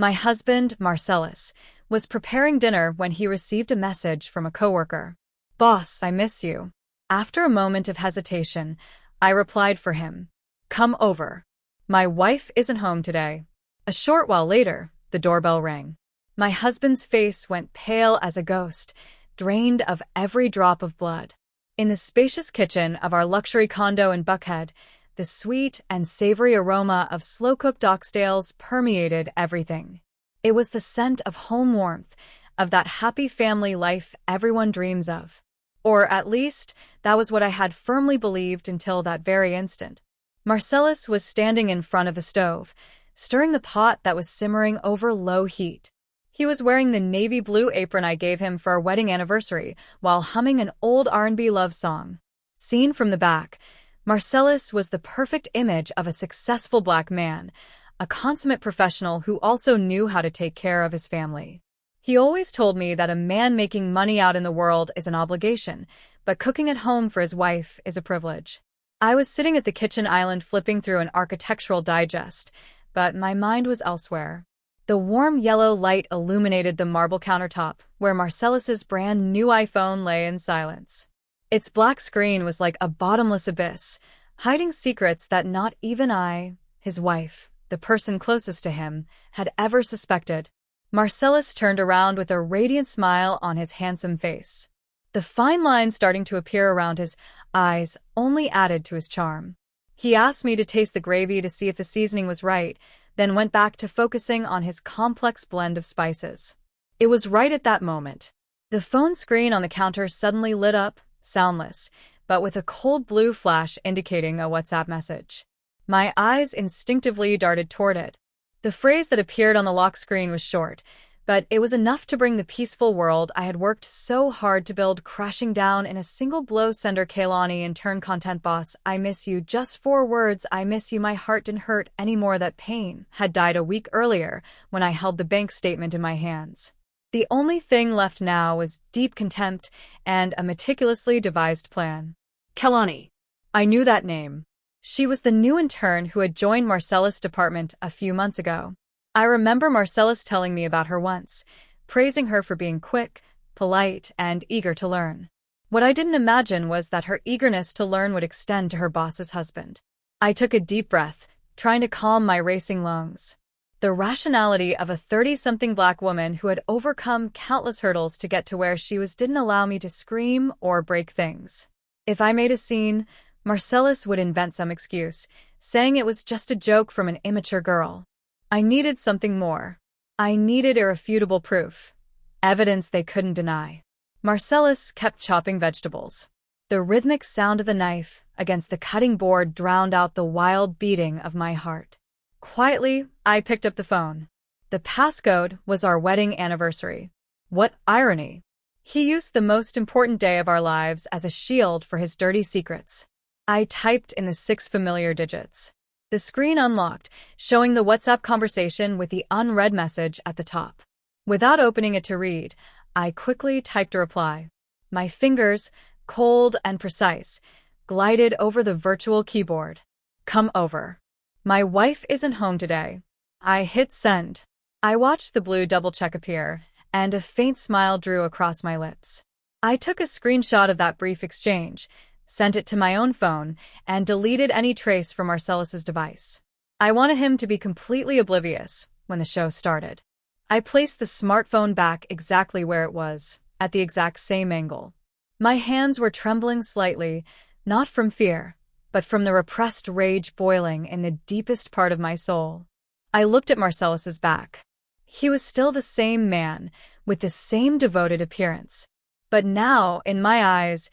My husband, Marcellus, was preparing dinner when he received a message from a coworker. "Boss, I miss you." After a moment of hesitation, I replied for him, "Come over. My wife isn't home today." A short while later, the doorbell rang. My husband's face went pale as a ghost, drained of every drop of blood. In the spacious kitchen of our luxury condo in Buckhead, the sweet and savory aroma of slow-cooked oxtails permeated everything. It was the scent of home warmth, of that happy family life everyone dreams of. Or at least, that was what I had firmly believed until that very instant. Marcellus was standing in front of the stove, stirring the pot that was simmering over low heat. He was wearing the navy blue apron I gave him for our wedding anniversary, while humming an old R&B love song. Seen from the back, Marcellus was the perfect image of a successful black man, a consummate professional who also knew how to take care of his family. He always told me that a man making money out in the world is an obligation, but cooking at home for his wife is a privilege. I was sitting at the kitchen island flipping through an architectural digest, but my mind was elsewhere. The warm yellow light illuminated the marble countertop, where Marcellus's brand new iPhone lay in silence. Its black screen was like a bottomless abyss, hiding secrets that not even I, his wife, the person closest to him, had ever suspected. Marcellus turned around with a radiant smile on his handsome face. The fine lines starting to appear around his eyes only added to his charm. He asked me to taste the gravy to see if the seasoning was right, then went back to focusing on his complex blend of spices. It was right at that moment. The phone screen on the counter suddenly lit up, soundless, but with a cold blue flash indicating a WhatsApp message. My eyes instinctively darted toward it. The phrase that appeared on the lock screen was short, but it was enough to bring the peaceful world I had worked so hard to build crashing down in a single blow. Sender Kaylani in turn content boss, I miss you. Just 4 words, I miss you. My heart didn't hurt anymore. That pain had died a week earlier when I held the bank statement in my hands. The only thing left now was deep contempt and a meticulously devised plan. Kaylani. I knew that name. She was the new intern who had joined Marcellus' department a few months ago. I remember Marcellus telling me about her once, praising her for being quick, polite, and eager to learn. What I didn't imagine was that her eagerness to learn would extend to her boss's husband. I took a deep breath, trying to calm my racing lungs. The rationality of a 30-something black woman who had overcome countless hurdles to get to where she was didn't allow me to scream or break things. If I made a scene, Marcellus would invent some excuse, saying it was just a joke from an immature girl. I needed something more. I needed irrefutable proof. Evidence they couldn't deny. Marcellus kept chopping vegetables. The rhythmic sound of the knife against the cutting board drowned out the wild beating of my heart. Quietly, I picked up the phone. The passcode was our wedding anniversary. What irony! He used the most important day of our lives as a shield for his dirty secrets. I typed in the 6 familiar digits. The screen unlocked, showing the WhatsApp conversation with the unread message at the top. Without opening it to read, I quickly typed a reply. My fingers, cold and precise, glided over the virtual keyboard. Come over. My wife isn't home today. I hit send. I watched the blue double-check appear, and a faint smile drew across my lips. I took a screenshot of that brief exchange, sent it to my own phone, and deleted any trace from Marcellus's device. I wanted him to be completely oblivious when the show started. I placed the smartphone back exactly where it was, at the exact same angle. My hands were trembling slightly, not from fear, but from the repressed rage boiling in the deepest part of my soul. I looked at Marcellus's back. He was still the same man, with the same devoted appearance. But now, in my eyes,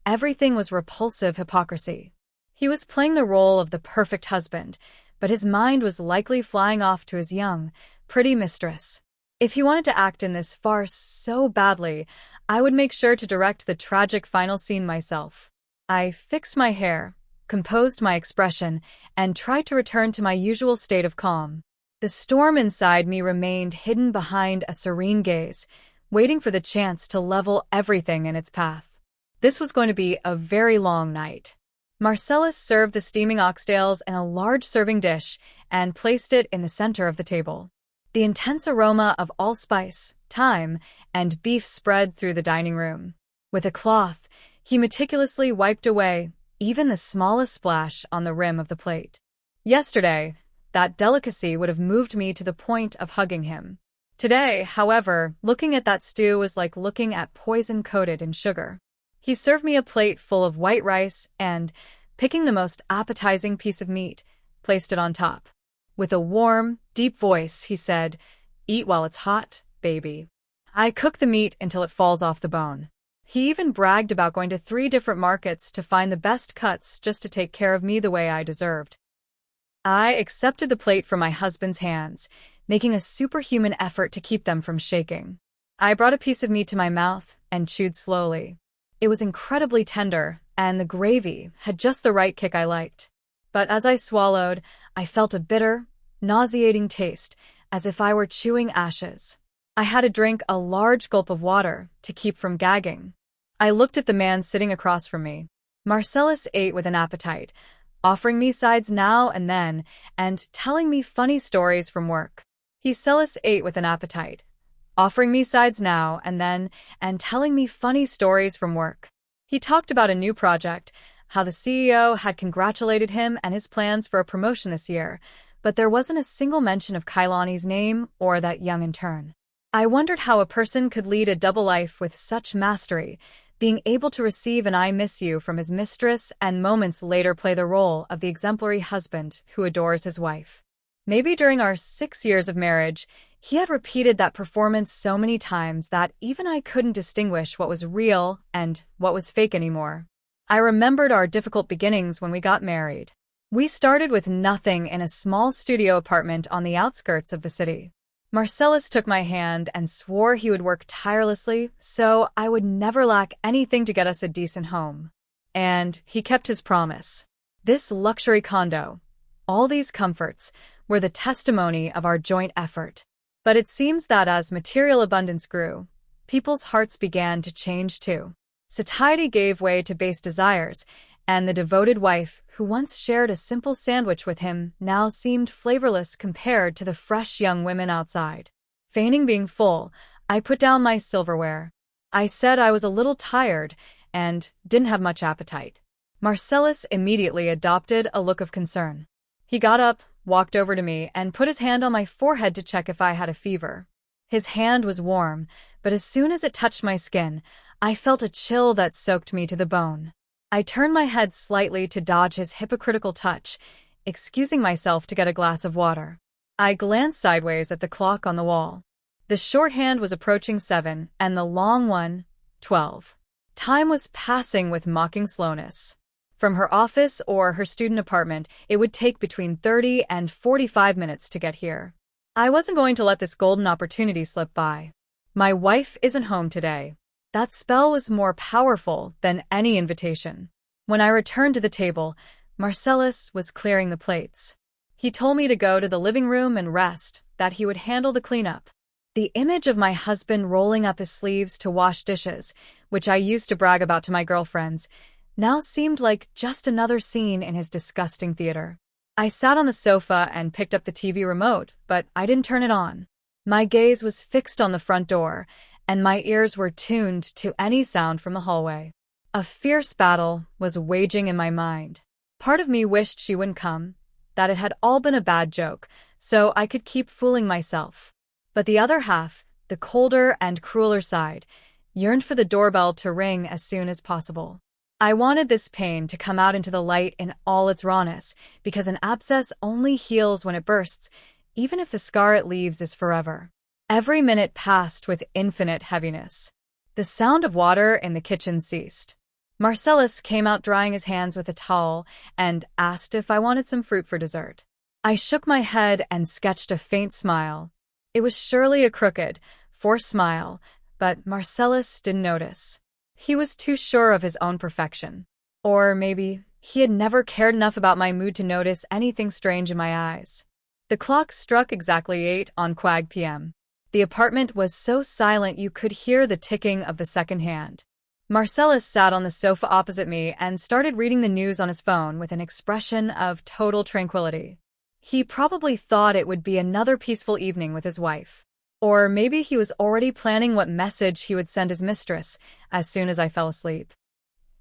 everything was repulsive hypocrisy. He was playing the role of the perfect husband, but his mind was likely flying off to his young, pretty mistress. If he wanted to act in this farce so badly, I would make sure to direct the tragic final scene myself. I fixed my hair, composed my expression, and tried to return to my usual state of calm. The storm inside me remained hidden behind a serene gaze, waiting for the chance to level everything in its path. This was going to be a very long night. Marcellus served the steaming oxtails in a large serving dish and placed it in the center of the table. The intense aroma of allspice, thyme, and beef spread through the dining room. With a cloth, he meticulously wiped away even the smallest splash on the rim of the plate. Yesterday, that delicacy would have moved me to the point of hugging him. Today, however, looking at that stew was like looking at poison coated in sugar. He served me a plate full of white rice and, picking the most appetizing piece of meat, placed it on top. With a warm, deep voice, he said, "Eat while it's hot, baby." I cook the meat until it falls off the bone. He even bragged about going to 3 different markets to find the best cuts just to take care of me the way I deserved. I accepted the plate from my husband's hands, making a superhuman effort to keep them from shaking. I brought a piece of meat to my mouth and chewed slowly. It was incredibly tender, and the gravy had just the right kick I liked. But as I swallowed, I felt a bitter, nauseating taste, as if I were chewing ashes. I had to drink a large gulp of water to keep from gagging. I looked at the man sitting across from me. Marcellus ate with an appetite, offering me sides now and then, and telling me funny stories from work. Marcellus ate with an appetite, offering me sides now and then, and telling me funny stories from work. He talked about a new project, how the CEO had congratulated him and his plans for a promotion this year, but there wasn't a single mention of Kailani's name or that young intern. I wondered how a person could lead a double life with such mastery, being able to receive an "I miss you" from his mistress and moments later play the role of the exemplary husband who adores his wife. Maybe during our 6 years of marriage, he had repeated that performance so many times that even I couldn't distinguish what was real and what was fake anymore. I remembered our difficult beginnings when we got married. We started with nothing in a small studio apartment on the outskirts of the city. Marcellus took my hand and swore he would work tirelessly so I would never lack anything to get us a decent home. And he kept his promise. This luxury condo, all these comforts, were the testimony of our joint effort. But it seems that as material abundance grew, people's hearts began to change too. Satiety gave way to base desires, and the devoted wife who once shared a simple sandwich with him now seemed flavorless compared to the fresh young women outside. Feigning being full, I put down my silverware. I said I was a little tired and didn't have much appetite. Marcellus immediately adopted a look of concern. He got up, walked over to me, and put his hand on my forehead to check if I had a fever. His hand was warm, but as soon as it touched my skin, I felt a chill that soaked me to the bone. I turned my head slightly to dodge his hypocritical touch, excusing myself to get a glass of water. I glanced sideways at the clock on the wall. The shorthand was approaching 7, and the long one, 12. Time was passing with mocking slowness. From her office or her student apartment, it would take between 30 and 45 minutes to get here. I wasn't going to let this golden opportunity slip by. My wife isn't home today. That spell was more powerful than any invitation. When I returned to the table, Marcellus was clearing the plates. He told me to go to the living room and rest, that he would handle the cleanup. The image of my husband rolling up his sleeves to wash dishes, which I used to brag about to my girlfriends, now seemed like just another scene in his disgusting theater. I sat on the sofa and picked up the TV remote, but I didn't turn it on. My gaze was fixed on the front door, and my ears were tuned to any sound from the hallway. A fierce battle was waging in my mind. Part of me wished she wouldn't come, that it had all been a bad joke, so I could keep fooling myself. But the other half, the colder and crueler side, yearned for the doorbell to ring as soon as possible. I wanted this pain to come out into the light in all its rawness, because an abscess only heals when it bursts, even if the scar it leaves is forever. Every minute passed with infinite heaviness. The sound of water in the kitchen ceased. Marcellus came out drying his hands with a towel and asked if I wanted some fruit for dessert. I shook my head and sketched a faint smile. It was surely a crooked, forced smile, but Marcellus didn't notice. He was too sure of his own perfection. Or maybe he had never cared enough about my mood to notice anything strange in my eyes. The clock struck exactly 8 on Quag p.m. The apartment was so silent you could hear the ticking of the second hand. Marcellus sat on the sofa opposite me and started reading the news on his phone with an expression of total tranquility. He probably thought it would be another peaceful evening with his wife. Or maybe he was already planning what message he would send his mistress as soon as I fell asleep.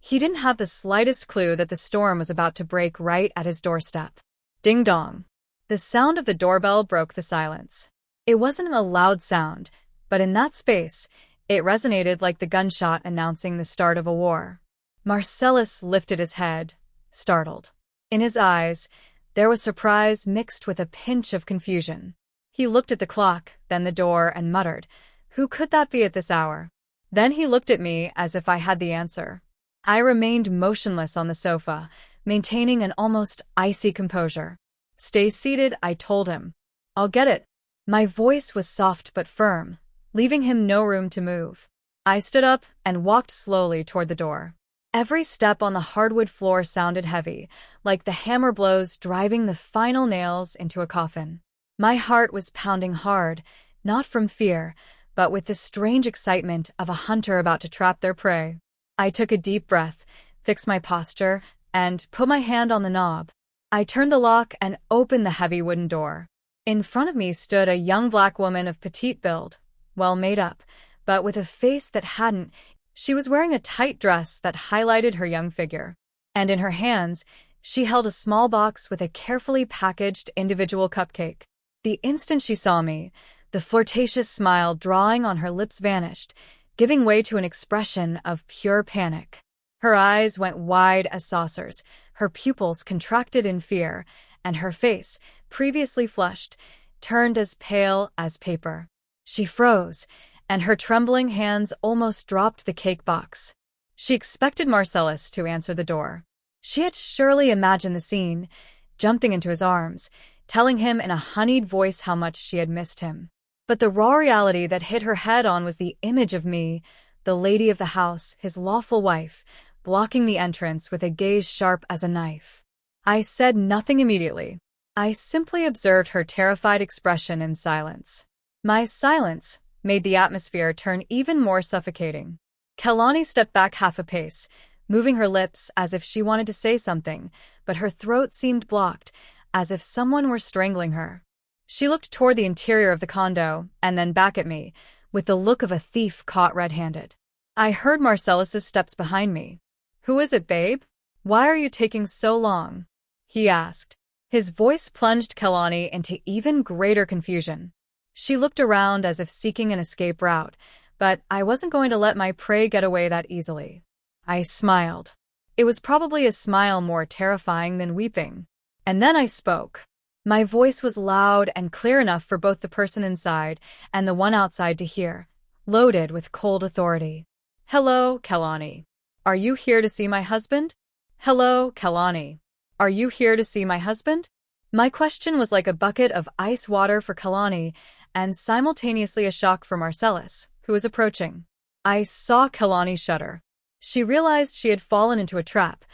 He didn't have the slightest clue that the storm was about to break right at his doorstep. Ding dong. The sound of the doorbell broke the silence. It wasn't a loud sound, but in that space, it resonated like the gunshot announcing the start of a war. Marcellus lifted his head, startled. In his eyes, there was surprise mixed with a pinch of confusion. He looked at the clock, then the door, and muttered, "Who could that be at this hour?" Then he looked at me as if I had the answer. I remained motionless on the sofa, maintaining an almost icy composure. "Stay seated," I told him. "I'll get it." My voice was soft but firm, leaving him no room to move. I stood up and walked slowly toward the door. Every step on the hardwood floor sounded heavy, like the hammer blows driving the final nails into a coffin. My heart was pounding hard, not from fear, but with the strange excitement of a hunter about to trap their prey. I took a deep breath, fixed my posture, and put my hand on the knob. I turned the lock and opened the heavy wooden door. In front of me stood a young black woman of petite build, well made up, but with a face that hadn't. She was wearing a tight dress that highlighted her young figure, and in her hands, she held a small box with a carefully packaged individual cupcake. The instant she saw me, the flirtatious smile drawing on her lips vanished, giving way to an expression of pure panic. Her eyes went wide as saucers, her pupils contracted in fear, and her face, previously flushed, turned as pale as paper. She froze, and her trembling hands almost dropped the cake box. She expected Marcellus to answer the door. She had surely imagined the scene, jumping into his arms, telling him in a honeyed voice how much she had missed him. But the raw reality that hit her head-on was the image of me, the lady of the house, his lawful wife, blocking the entrance with a gaze sharp as a knife. I said nothing immediately. I simply observed her terrified expression in silence. My silence made the atmosphere turn even more suffocating. Kalani stepped back half a pace, moving her lips as if she wanted to say something, but her throat seemed blocked, as if someone were strangling her. She looked toward the interior of the condo, and then back at me, with the look of a thief caught red-handed. I heard Marcellus's steps behind me. "Who is it, babe? Why are you taking so long?" he asked. His voice plunged Kalani into even greater confusion. She looked around as if seeking an escape route, but I wasn't going to let my prey get away that easily. I smiled. It was probably a smile more terrifying than weeping. And then I spoke. My voice was loud and clear enough for both the person inside and the one outside to hear, loaded with cold authority. "Hello, Kalani. Are you here to see my husband? Hello, Kalani. Are you here to see my husband?" My question was like a bucket of ice water for Kalani and simultaneously a shock for Marcellus, who was approaching. I saw Kalani shudder. She realized she had fallen into a trap,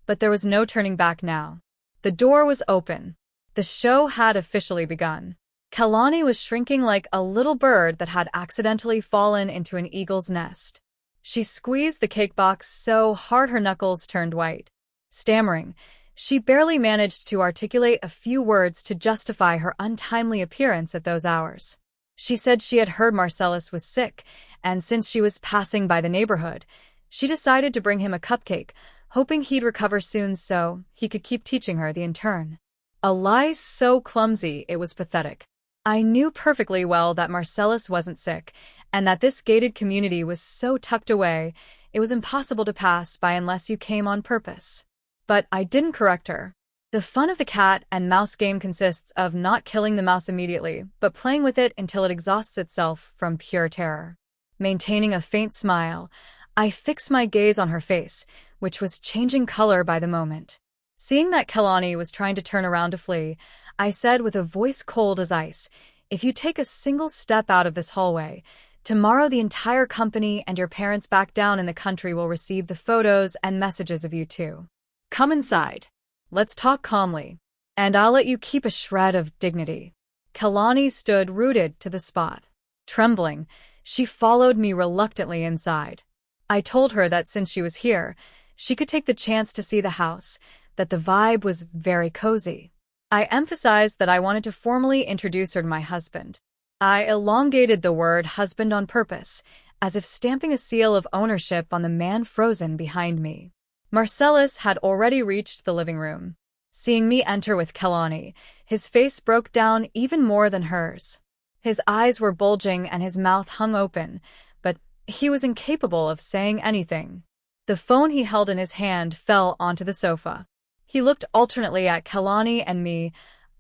but there was no turning back now. The door was open. The show had officially begun. Kalani was shrinking like a little bird that had accidentally fallen into an eagle's nest. She squeezed the cake box so hard her knuckles turned white. Stammering, she barely managed to articulate a few words to justify her untimely appearance at those hours. She said she had heard Marcellus was sick, and since she was passing by the neighborhood, she decided to bring him a cupcake, hoping he'd recover soon so he could keep teaching her the intern. A lie so clumsy it was pathetic. I knew perfectly well that Marcellus wasn't sick, and that this gated community was so tucked away, it was impossible to pass by unless you came on purpose. But I didn't correct her. The fun of the cat and mouse game consists of not killing the mouse immediately, but playing with it until it exhausts itself from pure terror. Maintaining a faint smile, I fixed my gaze on her face, which was changing color by the moment. Seeing that Kalani was trying to turn around to flee, I said with a voice cold as ice, "If you take a single step out of this hallway, tomorrow the entire company and your parents back down in the country will receive the photos and messages of you two. Come inside. Let's talk calmly, and I'll let you keep a shred of dignity." Kalani stood rooted to the spot. Trembling, she followed me reluctantly inside. I told her that since she was here, she could take the chance to see the house, that the vibe was very cozy. I emphasized that I wanted to formally introduce her to my husband. I elongated the word husband on purpose, as if stamping a seal of ownership on the man frozen behind me. Marcellus had already reached the living room. Seeing me enter with Kalani, his face broke down even more than hers. His eyes were bulging and his mouth hung open, but he was incapable of saying anything. The phone he held in his hand fell onto the sofa. He looked alternately at Kalani and me,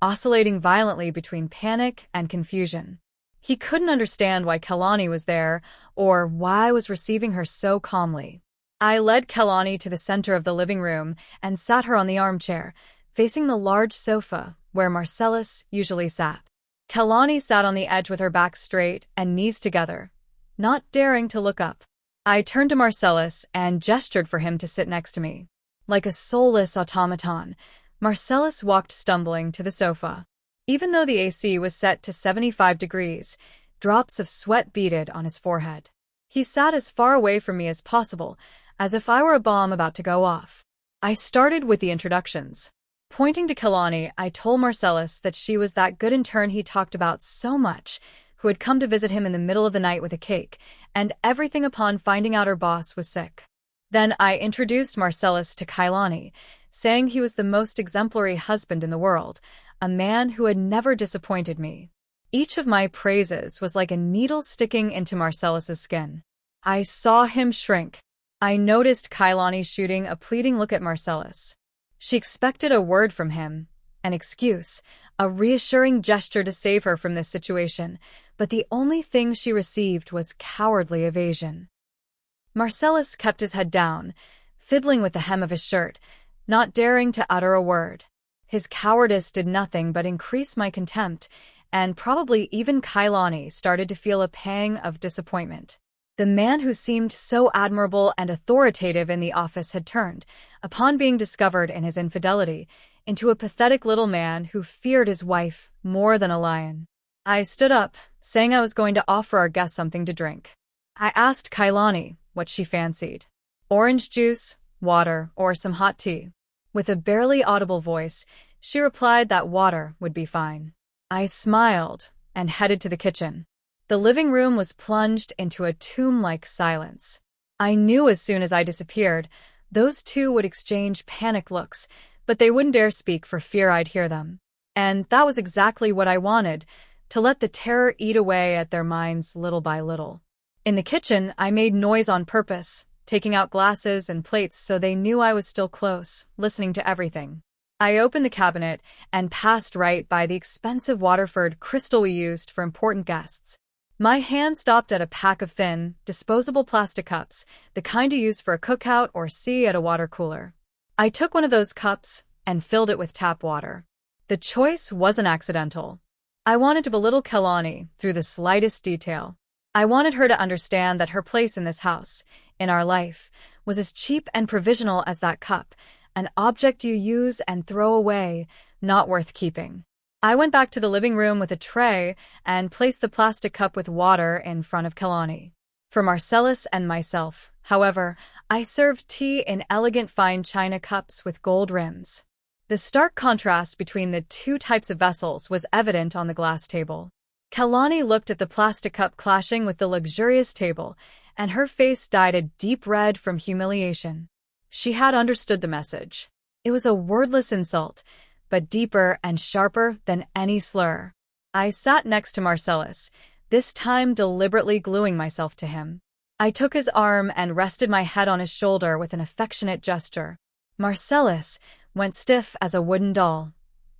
oscillating violently between panic and confusion. He couldn't understand why Kalani was there or why I was receiving her so calmly. I led Kalani to the center of the living room and sat her on the armchair, facing the large sofa where Marcellus usually sat. Kalani sat on the edge with her back straight and knees together, not daring to look up. I turned to Marcellus and gestured for him to sit next to me. Like a soulless automaton, Marcellus walked stumbling to the sofa. Even though the AC was set to 75 degrees, drops of sweat beaded on his forehead. He sat as far away from me as possible, as if I were a bomb about to go off. I started with the introductions. Pointing to Kalani, I told Marcellus that she was that good intern he talked about so much, who had come to visit him in the middle of the night with a cake, and everything upon finding out her boss was sick. Then I introduced Marcellus to Kalani, saying he was the most exemplary husband in the world, a man who had never disappointed me. Each of my praises was like a needle sticking into Marcellus's skin. I saw him shrink. I noticed Kalani shooting a pleading look at Marcellus. She expected a word from him, an excuse, a reassuring gesture to save her from this situation, but the only thing she received was cowardly evasion. Marcellus kept his head down, fiddling with the hem of his shirt, not daring to utter a word. His cowardice did nothing but increase my contempt, and probably even Kalani started to feel a pang of disappointment. The man who seemed so admirable and authoritative in the office had turned, upon being discovered in his infidelity, into a pathetic little man who feared his wife more than a lion. I stood up, saying I was going to offer our guest something to drink. I asked Kalani what she fancied. Orange juice, water, or some hot tea. With a barely audible voice, she replied that water would be fine. I smiled and headed to the kitchen. The living room was plunged into a tomb-like silence. I knew as soon as I disappeared, those two would exchange panicked looks, but they wouldn't dare speak for fear I'd hear them. And that was exactly what I wanted, to let the terror eat away at their minds little by little. In the kitchen, I made noise on purpose, taking out glasses and plates so they knew I was still close, listening to everything. I opened the cabinet and passed right by the expensive Waterford crystal we used for important guests. My hand stopped at a pack of thin, disposable plastic cups, the kind you use for a cookout or see at a water cooler. I took one of those cups and filled it with tap water. The choice wasn't accidental. I wanted to belittle Kalani through the slightest detail. I wanted her to understand that her place in this house, in our life, was as cheap and provisional as that cup, an object you use and throw away, not worth keeping. I went back to the living room with a tray and placed the plastic cup with water in front of Kalani. For Marcellus and myself, however, I served tea in elegant fine china cups with gold rims. The stark contrast between the two types of vessels was evident on the glass table. Kalani looked at the plastic cup clashing with the luxurious table, and her face dyed a deep red from humiliation. She had understood the message. It was a wordless insult, but deeper and sharper than any slur. I sat next to Marcellus, this time deliberately gluing myself to him. I took his arm and rested my head on his shoulder with an affectionate gesture. Marcellus went stiff as a wooden doll,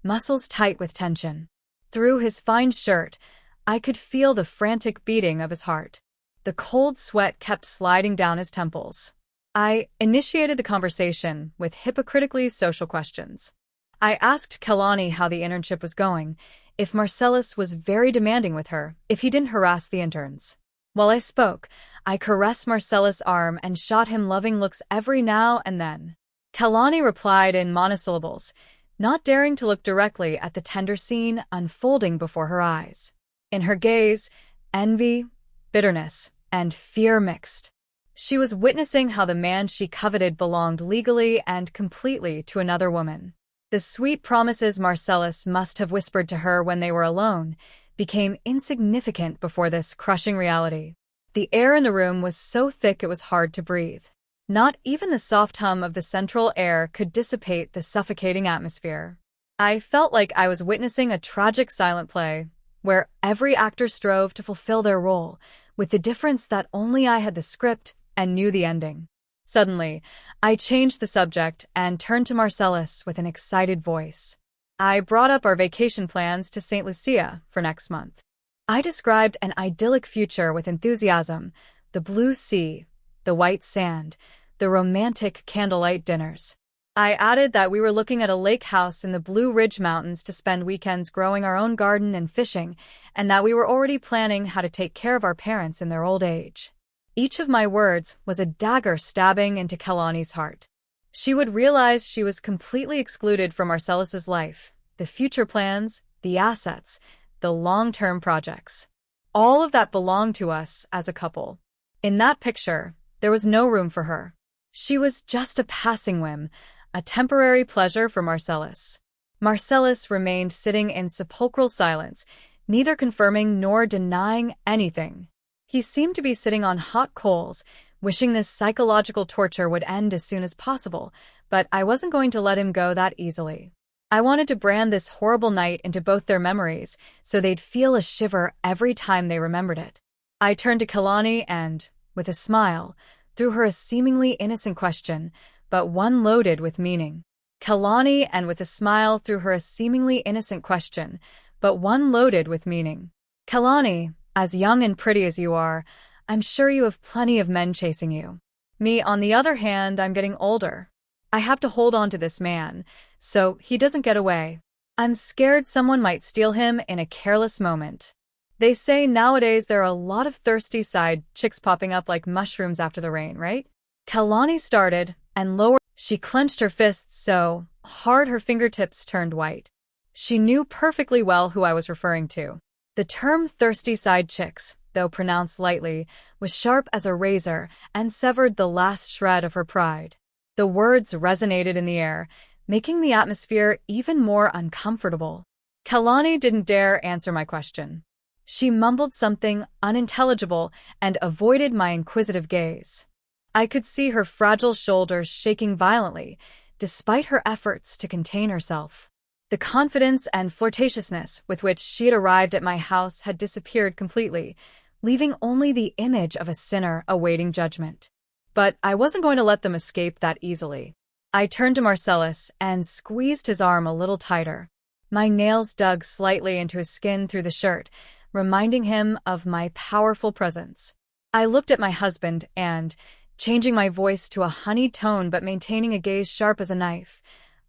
muscles tight with tension. Through his fine shirt, I could feel the frantic beating of his heart. The cold sweat kept sliding down his temples. I initiated the conversation with hypocritically social questions. I asked Kalani how the internship was going, if Marcellus was very demanding with her, if he didn't harass the interns. While I spoke, I caressed Marcellus' arm and shot him loving looks every now and then. Kalani replied in monosyllables, not daring to look directly at the tender scene unfolding before her eyes. In her gaze, envy, bitterness, and fear mixed. She was witnessing how the man she coveted belonged legally and completely to another woman. The sweet promises Marcellus must have whispered to her when they were alone became insignificant before this crushing reality. The air in the room was so thick it was hard to breathe. Not even the soft hum of the central air could dissipate the suffocating atmosphere. I felt like I was witnessing a tragic silent play, where every actor strove to fulfill their role, with the difference that only I had the script and knew the ending. Suddenly, I changed the subject and turned to Marcellus with an excited voice. I brought up our vacation plans to St. Lucia for next month. I described an idyllic future with enthusiasm: the blue sea, the white sand, the romantic candlelight dinners. I added that we were looking at a lake house in the Blue Ridge Mountains to spend weekends growing our own garden and fishing, and that we were already planning how to take care of our parents in their old age. Each of my words was a dagger stabbing into Kalani's heart. She would realize she was completely excluded from Marcellus's life, the future plans, the assets, the long-term projects. All of that belonged to us as a couple. In that picture, there was no room for her. She was just a passing whim, a temporary pleasure for Marcellus. Marcellus remained sitting in sepulchral silence, neither confirming nor denying anything. He seemed to be sitting on hot coals, wishing this psychological torture would end as soon as possible, but I wasn't going to let him go that easily. I wanted to brand this horrible night into both their memories, so they'd feel a shiver every time they remembered it. I turned to Kalani and, with a smile, threw her a seemingly innocent question, but one loaded with meaning. Kalani, and with a smile, threw her a seemingly innocent question, but one loaded with meaning. Kalani, as young and pretty as you are, I'm sure you have plenty of men chasing you. Me, on the other hand, I'm getting older. I have to hold on to this man, so he doesn't get away. I'm scared someone might steal him in a careless moment. They say nowadays there are a lot of thirsty side chicks popping up like mushrooms after the rain, right? Kalani started, and lowered. She clenched her fists so hard her fingertips turned white. She knew perfectly well who I was referring to. The term thirsty side chicks, though pronounced lightly, was sharp as a razor and severed the last shred of her pride. The words resonated in the air, making the atmosphere even more uncomfortable. Kalani didn't dare answer my question. She mumbled something unintelligible and avoided my inquisitive gaze. I could see her fragile shoulders shaking violently, despite her efforts to contain herself. The confidence and flirtatiousness with which she had arrived at my house had disappeared completely, leaving only the image of a sinner awaiting judgment. But I wasn't going to let them escape that easily. I turned to Marcellus and squeezed his arm a little tighter. My nails dug slightly into his skin through the shirt, reminding him of my powerful presence. I looked at my husband and, changing my voice to a honeyed tone but maintaining a gaze sharp as a knife,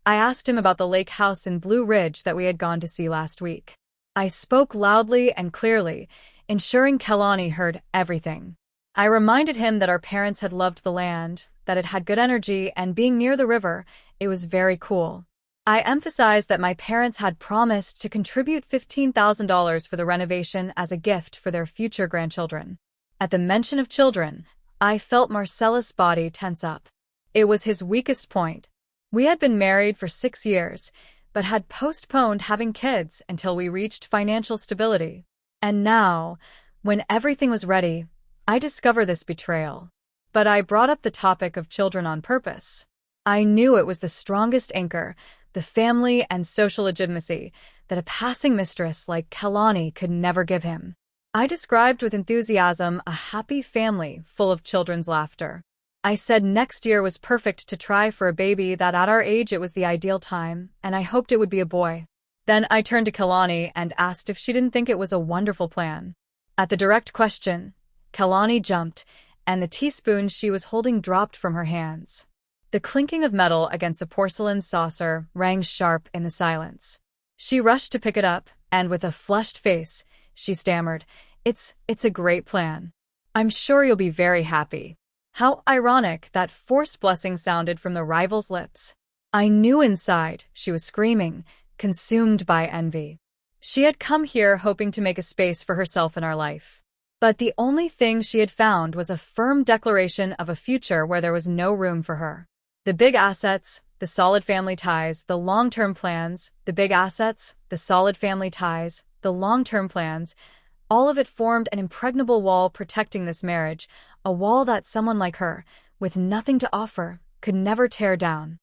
I asked him about the lake house in Blue Ridge that we had gone to see last week. I spoke loudly and clearly, ensuring Kalani heard everything. I reminded him that our parents had loved the land, that it had good energy, and being near the river, it was very cool. I emphasized that my parents had promised to contribute $15,000 for the renovation as a gift for their future grandchildren. At the mention of children, I felt Marcellus' body tense up. It was his weakest point. We had been married for 6 years, but had postponed having kids until we reached financial stability. And now, when everything was ready, I discovered this betrayal. But I brought up the topic of children on purpose. I knew it was the strongest anchor, the family and social legitimacy, that a passing mistress like Kalani could never give him. I described with enthusiasm a happy family full of children's laughter. I said next year was perfect to try for a baby, that at our age it was the ideal time, and I hoped it would be a boy. Then I turned to Kalani and asked if she didn't think it was a wonderful plan. At the direct question, Kalani jumped, and the teaspoon she was holding dropped from her hands. The clinking of metal against the porcelain saucer rang sharp in the silence. She rushed to pick it up, and with a flushed face, she stammered, It's a great plan. I'm sure you'll be very happy." How ironic that forced blessing sounded from the rival's lips. I knew inside she was screaming, consumed by envy. She had come here hoping to make a space for herself in our life. But the only thing she had found was a firm declaration of a future where there was no room for her. The big assets, the solid family ties, the long-term plans, the big assets, the solid family ties, the long-term plans, all of it formed an impregnable wall protecting this marriage, a wall that someone like her, with nothing to offer, could never tear down.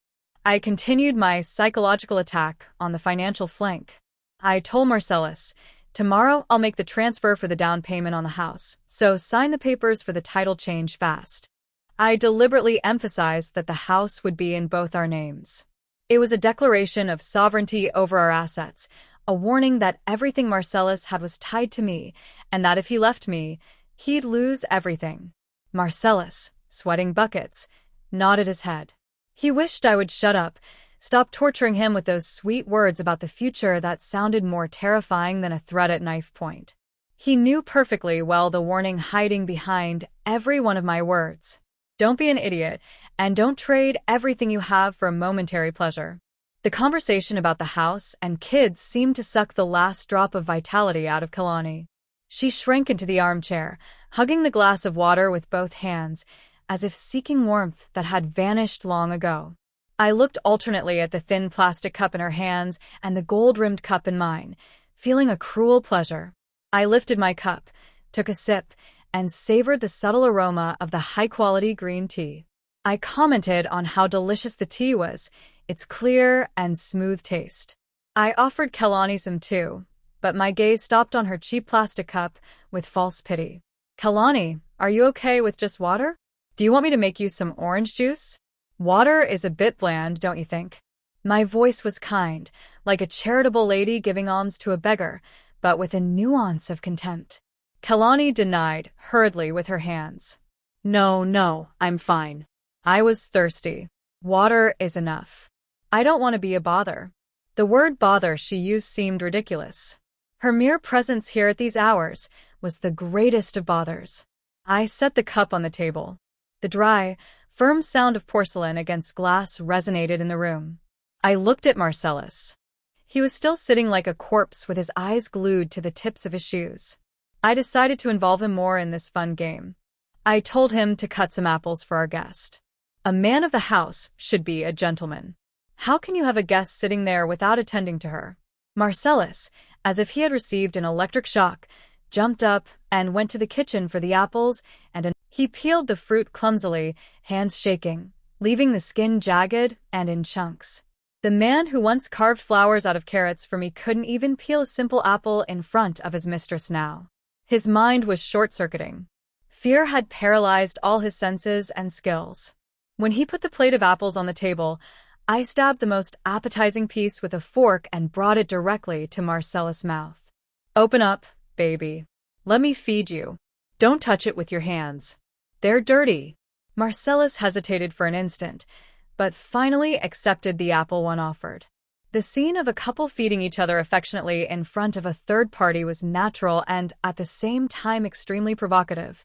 I continued my psychological attack on the financial flank. I told Marcellus, tomorrow I'll make the transfer for the down payment on the house, so sign the papers for the title change fast. I deliberately emphasized that the house would be in both our names. It was a declaration of sovereignty over our assets, a warning that everything Marcellus had was tied to me, and that if he left me, he'd lose everything. Marcellus, sweating buckets, nodded his head. He wished I would shut up, stop torturing him with those sweet words about the future that sounded more terrifying than a threat at knife point. He knew perfectly well the warning hiding behind every one of my words. Don't be an idiot, and don't trade everything you have for a momentary pleasure. The conversation about the house and kids seemed to suck the last drop of vitality out of Kalani. She shrank into the armchair, hugging the glass of water with both hands, as if seeking warmth that had vanished long ago. I looked alternately at the thin plastic cup in her hands and the gold-rimmed cup in mine, feeling a cruel pleasure. I lifted my cup, took a sip, and savored the subtle aroma of the high-quality green tea. I commented on how delicious the tea was, its clear and smooth taste. I offered Kalani some too, but my gaze stopped on her cheap plastic cup with false pity. Kalani, are you okay with just water? Do you want me to make you some orange juice? Water is a bit bland, don't you think? My voice was kind, like a charitable lady giving alms to a beggar, but with a nuance of contempt. Kalani denied, hurriedly with her hands. No, I'm fine. I was thirsty. Water is enough. I don't want to be a bother. The word bother she used seemed ridiculous. Her mere presence here at these hours was the greatest of bothers. I set the cup on the table. The dry, firm sound of porcelain against glass resonated in the room. I looked at Marcellus. He was still sitting like a corpse with his eyes glued to the tips of his shoes. I decided to involve him more in this fun game. I told him to cut some apples for our guest. A man of the house should be a gentleman. How can you have a guest sitting there without attending to her? Marcellus, as if he had received an electric shock, jumped up and went to the kitchen for the apples, and he peeled the fruit clumsily, hands shaking, leaving the skin jagged and in chunks. The man who once carved flowers out of carrots for me couldn't even peel a simple apple in front of his mistress now. His mind was short-circuiting. Fear had paralyzed all his senses and skills. When he put the plate of apples on the table, I stabbed the most appetizing piece with a fork and brought it directly to Marcellus' mouth. Open up, baby. Let me feed you. Don't touch it with your hands. They're dirty. Marcellus hesitated for an instant, but finally accepted the apple one offered. The scene of a couple feeding each other affectionately in front of a third party was natural and, at the same time, extremely provocative.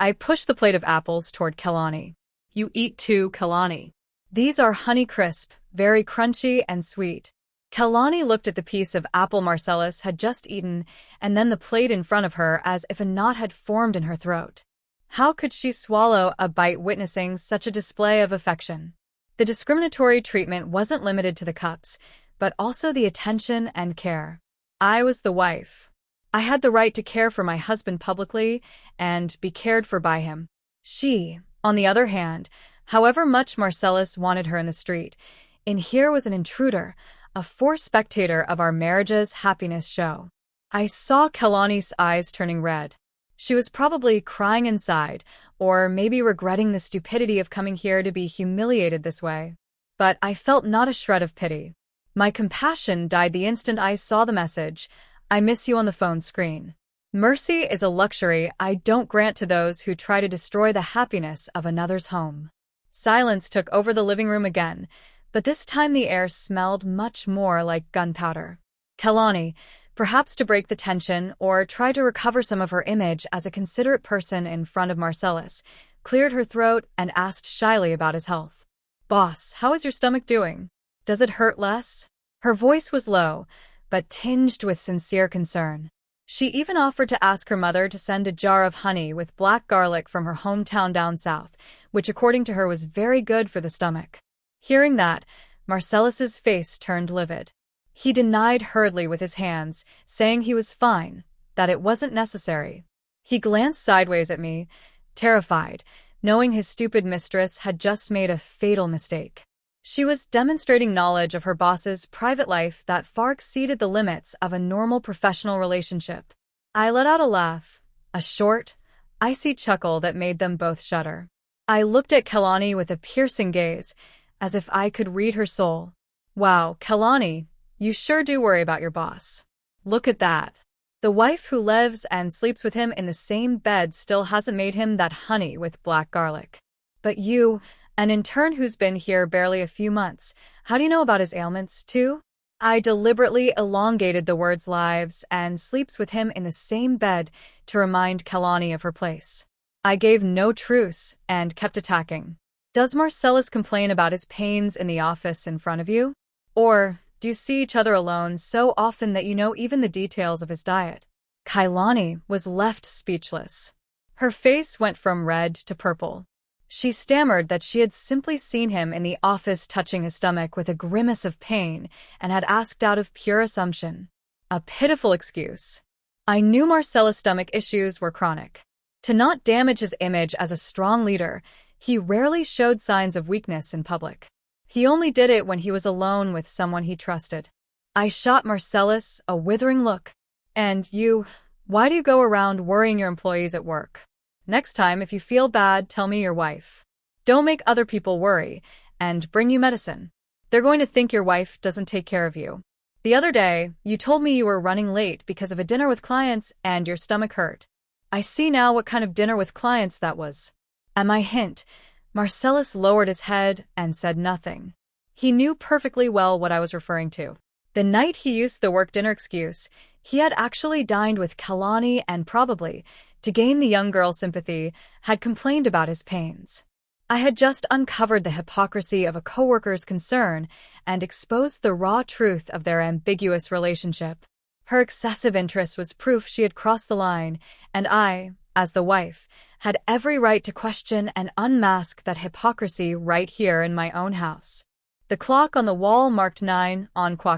I pushed the plate of apples toward Kalani. You eat too, Kalani. These are Honeycrisp, very crunchy and sweet. Kalani looked at the piece of apple Marcellus had just eaten and then the plate in front of her as if a knot had formed in her throat. How could she swallow a bite witnessing such a display of affection? The discriminatory treatment wasn't limited to the cups, but also the attention and care. I was the wife. I had the right to care for my husband publicly and be cared for by him. She, on the other hand, however much Marcellus wanted her in the street, in here was an intruder, a forced spectator of our marriage's happiness show. I saw Kalani's eyes turning red. She was probably crying inside, or maybe regretting the stupidity of coming here to be humiliated this way. But I felt not a shred of pity. My compassion died the instant I saw the message, "I miss you," on the phone screen. Mercy is a luxury I don't grant to those who try to destroy the happiness of another's home. Silence took over the living room again, but this time the air smelled much more like gunpowder. Kalani, perhaps to break the tension or try to recover some of her image as a considerate person in front of Marcellus, cleared her throat and asked shyly about his health. "Boss, how is your stomach doing? Does it hurt less?" Her voice was low, but tinged with sincere concern. She even offered to ask her mother to send a jar of honey with black garlic from her hometown down south, which according to her was very good for the stomach. Hearing that, Marcellus's face turned livid. He denied hurriedly with his hands, saying he was fine, that it wasn't necessary. He glanced sideways at me, terrified, knowing his stupid mistress had just made a fatal mistake. She was demonstrating knowledge of her boss's private life that far exceeded the limits of a normal professional relationship. I let out a laugh, a short, icy chuckle that made them both shudder. I looked at Kalani with a piercing gaze, as if I could read her soul. Wow, Kalani, you sure do worry about your boss. Look at that. The wife who lives and sleeps with him in the same bed still hasn't made him that honey with black garlic. But you, an intern who's been here barely a few months, how do you know about his ailments, too? I deliberately elongated the words lives and sleeps with him in the same bed to remind Kalani of her place. I gave no truce and kept attacking. Does Marcellus complain about his pains in the office in front of you? Or do you see each other alone so often that you know even the details of his diet? Kalani was left speechless. Her face went from red to purple. She stammered that she had simply seen him in the office touching his stomach with a grimace of pain and had asked out of pure assumption. A pitiful excuse. I knew Marcellus' stomach issues were chronic. To not damage his image as a strong leader, he rarely showed signs of weakness in public. He only did it when he was alone with someone he trusted. I shot Marcellus a withering look. And you, why do you go around worrying your employees at work? Next time, if you feel bad, tell me your wife. Don't make other people worry, and bring you medicine. They're going to think your wife doesn't take care of you. The other day, you told me you were running late because of a dinner with clients and your stomach hurt. I see now what kind of dinner with clients that was. At my hint, Marcellus lowered his head and said nothing. He knew perfectly well what I was referring to. The night he used the work dinner excuse, he had actually dined with Kalani and probably, to gain the young girl's sympathy, had complained about his pains. I had just uncovered the hypocrisy of a coworker's concern and exposed the raw truth of their ambiguous relationship. Her excessive interest was proof she had crossed the line, and I, as the wife, had every right to question and unmask that hypocrisy right here in my own house. The clock on the wall marked 9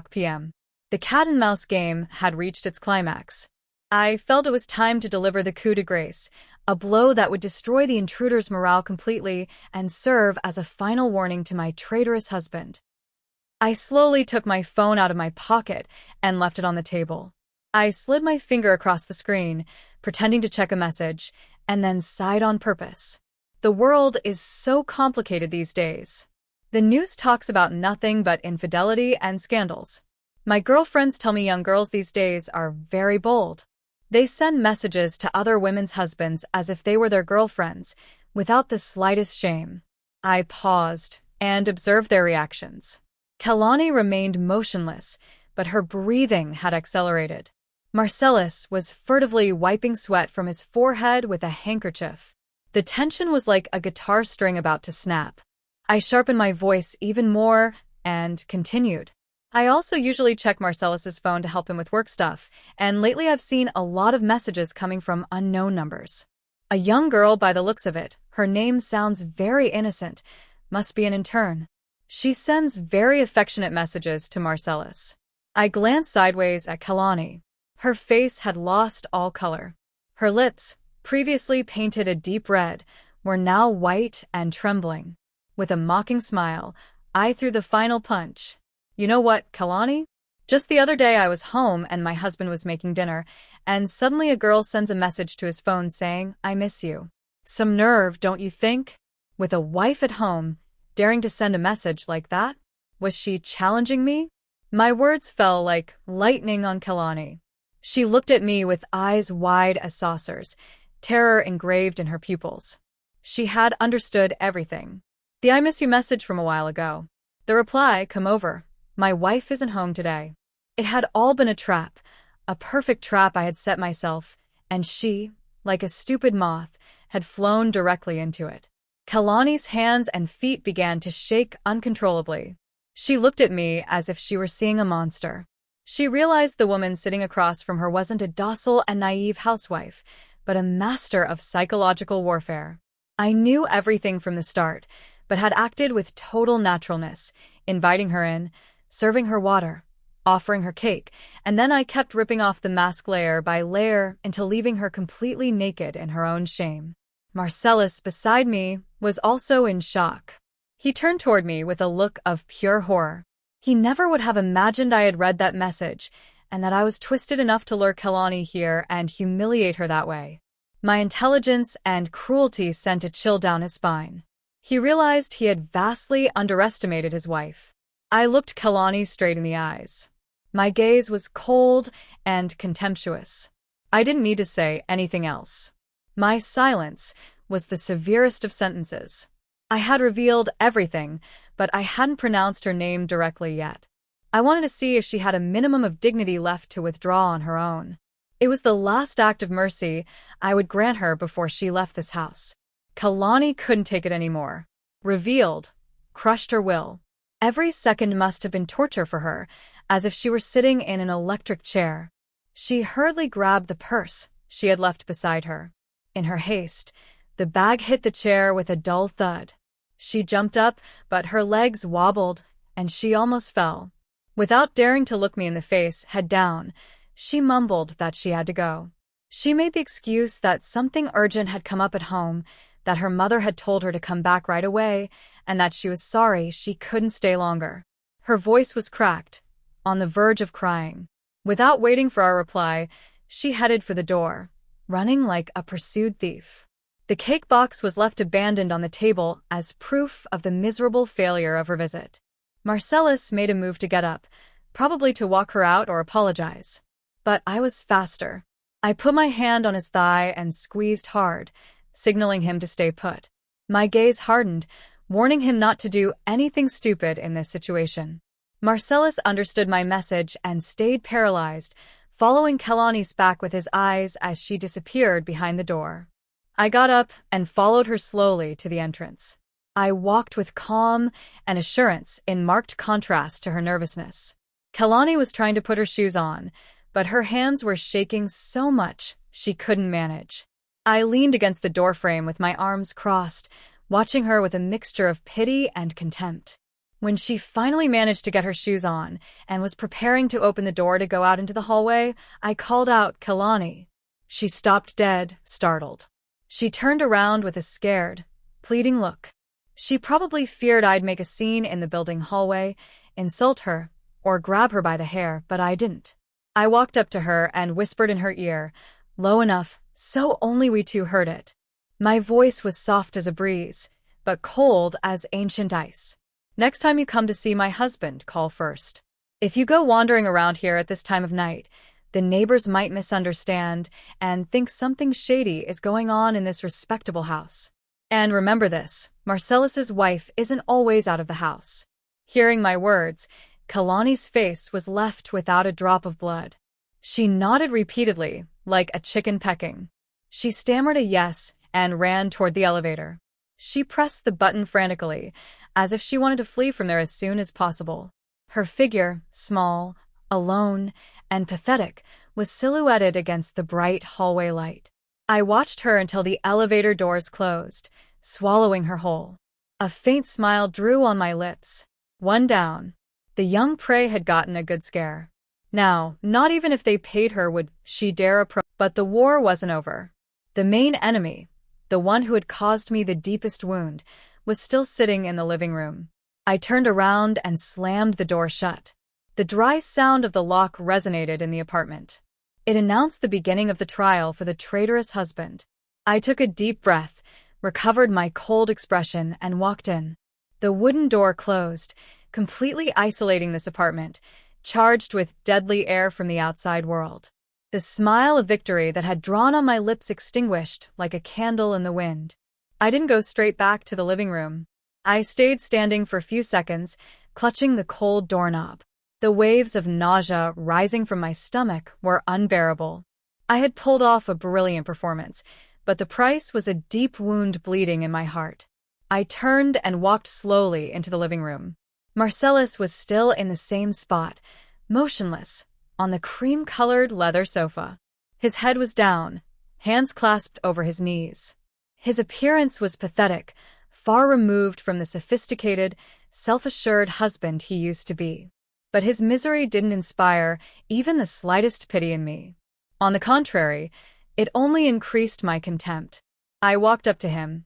p.m. The cat-and-mouse game had reached its climax. I felt it was time to deliver the coup de grace, a blow that would destroy the intruder's morale completely and serve as a final warning to my traitorous husband. I slowly took my phone out of my pocket and left it on the table. I slid my finger across the screen, pretending to check a message, and then sighed on purpose. The world is so complicated these days. The news talks about nothing but infidelity and scandals. My girlfriends tell me young girls these days are very bold. They send messages to other women's husbands as if they were their girlfriends, without the slightest shame. I paused and observed their reactions. Kalani remained motionless, but her breathing had accelerated. Marcellus was furtively wiping sweat from his forehead with a handkerchief. The tension was like a guitar string about to snap. I sharpened my voice even more and continued. I also usually check Marcellus's phone to help him with work stuff, and lately I've seen a lot of messages coming from unknown numbers. A young girl by the looks of it, her name sounds very innocent, must be an intern. She sends very affectionate messages to Marcellus. I glanced sideways at Kalani. Her face had lost all color. Her lips, previously painted a deep red, were now white and trembling. With a mocking smile, I threw the final punch. You know what, Kalani? Just the other day I was home and my husband was making dinner, and suddenly a girl sends a message to his phone saying, "I miss you." Some nerve, don't you think? With a wife at home, daring to send a message like that? Was she challenging me? My words fell like lightning on Kalani. She looked at me with eyes wide as saucers, terror engraved in her pupils. She had understood everything. The "I miss you" message from a while ago. The reply, "Come over. My wife isn't home today." It had all been a trap, a perfect trap I had set myself, and she, like a stupid moth, had flown directly into it. Kalani's hands and feet began to shake uncontrollably. She looked at me as if she were seeing a monster. She realized the woman sitting across from her wasn't a docile and naive housewife, but a master of psychological warfare. I knew everything from the start, but had acted with total naturalness, inviting her in, serving her water, offering her cake, and then I kept ripping off the mask layer by layer until leaving her completely naked in her own shame. Marcellus, beside me, was also in shock. He turned toward me with a look of pure horror. He never would have imagined I had read that message, and that I was twisted enough to lure Kalani here and humiliate her that way. My intelligence and cruelty sent a chill down his spine. He realized he had vastly underestimated his wife. I looked Kalani straight in the eyes. My gaze was cold and contemptuous. I didn't need to say anything else. My silence was the severest of sentences. I had revealed everything, but I hadn't pronounced her name directly yet. I wanted to see if she had a minimum of dignity left to withdraw on her own. It was the last act of mercy I would grant her before she left this house. Kalani couldn't take it anymore. Revealed, crushed her will. Every second must have been torture for her, as if she were sitting in an electric chair. She hurriedly grabbed the purse she had left beside her. In her haste, the bag hit the chair with a dull thud. She jumped up, but her legs wobbled, and she almost fell. Without daring to look me in the face, head down, she mumbled that she had to go. She made the excuse that something urgent had come up at home, that her mother had told her to come back right away, and that she was sorry she couldn't stay longer. Her voice was cracked, on the verge of crying. Without waiting for our reply, she headed for the door, running like a pursued thief. The cake box was left abandoned on the table as proof of the miserable failure of her visit. Marcellus made a move to get up, probably to walk her out or apologize. But I was faster. I put my hand on his thigh and squeezed hard, signaling him to stay put. My gaze hardened, warning him not to do anything stupid in this situation. Marcellus understood my message and stayed paralyzed, following Kalani's back with his eyes as she disappeared behind the door. I got up and followed her slowly to the entrance. I walked with calm and assurance in marked contrast to her nervousness. Kalani was trying to put her shoes on, but her hands were shaking so much she couldn't manage. I leaned against the doorframe with my arms crossed, watching her with a mixture of pity and contempt. When she finally managed to get her shoes on and was preparing to open the door to go out into the hallway, I called out, "Kalani." She stopped dead, startled. She turned around with a scared, pleading look. She probably feared I'd make a scene in the building hallway, insult her, or grab her by the hair, but I didn't. I walked up to her and whispered in her ear, low enough so only we two heard it. My voice was soft as a breeze, but cold as ancient ice. "Next time you come to see my husband, call first. If you go wandering around here at this time of night, the neighbors might misunderstand and think something shady is going on in this respectable house. And remember this, Marcellus's wife isn't always out of the house." Hearing my words, Kalani's face was left without a drop of blood. She nodded repeatedly, like a chicken pecking. She stammered a yes and ran toward the elevator. She pressed the button frantically, as if she wanted to flee from there as soon as possible. Her figure, small, alone, and pathetic, was silhouetted against the bright hallway light. I watched her until the elevator doors closed, swallowing her whole. A faint smile drew on my lips. One down. The young prey had gotten a good scare. Now, not even if they paid her would she dare approach. But the war wasn't over. The main enemy, the one who had caused me the deepest wound, was still sitting in the living room. I turned around and slammed the door shut. The dry sound of the lock resonated in the apartment. It announced the beginning of the trial for the traitorous husband. I took a deep breath, recovered my cold expression, and walked in. The wooden door closed, completely isolating this apartment, charged with deadly air from the outside world. The smile of victory that had drawn on my lips extinguished like a candle in the wind. I didn't go straight back to the living room. I stayed standing for a few seconds, clutching the cold doorknob. The waves of nausea rising from my stomach were unbearable. I had pulled off a brilliant performance, but the price was a deep wound bleeding in my heart. I turned and walked slowly into the living room. Marcellus was still in the same spot, motionless, on the cream-colored leather sofa. His head was down, hands clasped over his knees. His appearance was pathetic, far removed from the sophisticated, self-assured husband he used to be. But his misery didn't inspire even the slightest pity in me. On the contrary, it only increased my contempt. I walked up to him,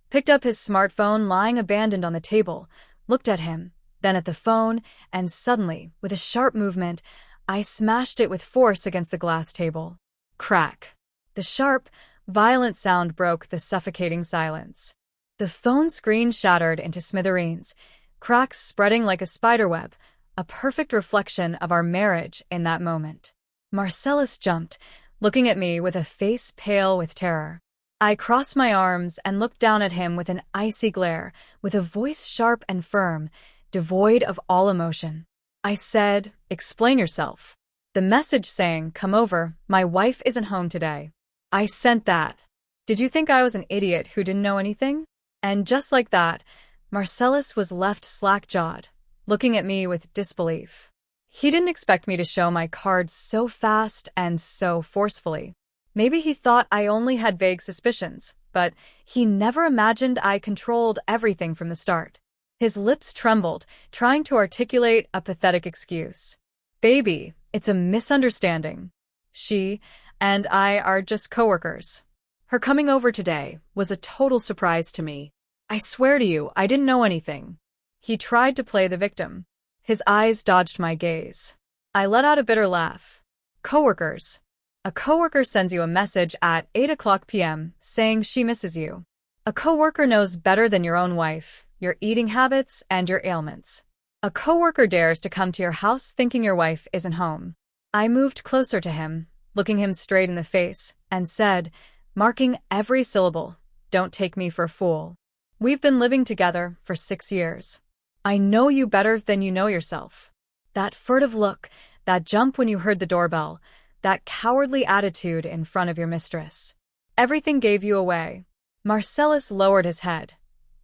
picked up his smartphone lying abandoned on the table, looked at him, then at the phone, and suddenly, with a sharp movement, I smashed it with force against the glass table. Crack. The sharp, violent sound broke the suffocating silence. The phone screen shattered into smithereens, cracks spreading like a spiderweb, a perfect reflection of our marriage in that moment. Marcellus jumped, looking at me with a face pale with terror. I crossed my arms and looked down at him with an icy glare, with a voice sharp and firm, devoid of all emotion. I said, "Explain yourself." The message saying, "Come over, my wife isn't home today." I sent that. Did you think I was an idiot who didn't know anything? And just like that, Marcellus was left slack-jawed, looking at me with disbelief. He didn't expect me to show my cards so fast and so forcefully. Maybe he thought I only had vague suspicions, but he never imagined I controlled everything from the start. His lips trembled, trying to articulate a pathetic excuse. "Baby, it's a misunderstanding. She and I are just coworkers. Her coming over today was a total surprise to me. I swear to you, I didn't know anything." He tried to play the victim. His eyes dodged my gaze. I let out a bitter laugh. Coworkers. A coworker sends you a message at 8 p.m. saying she misses you. A coworker knows better than your own wife, your eating habits, and your ailments. A coworker dares to come to your house thinking your wife isn't home. I moved closer to him, looking him straight in the face, and said, marking every syllable, "Don't take me for a fool. We've been living together for 6 years. I know you better than you know yourself." That furtive look, that jump when you heard the doorbell, that cowardly attitude in front of your mistress. Everything gave you away. Marcellus lowered his head,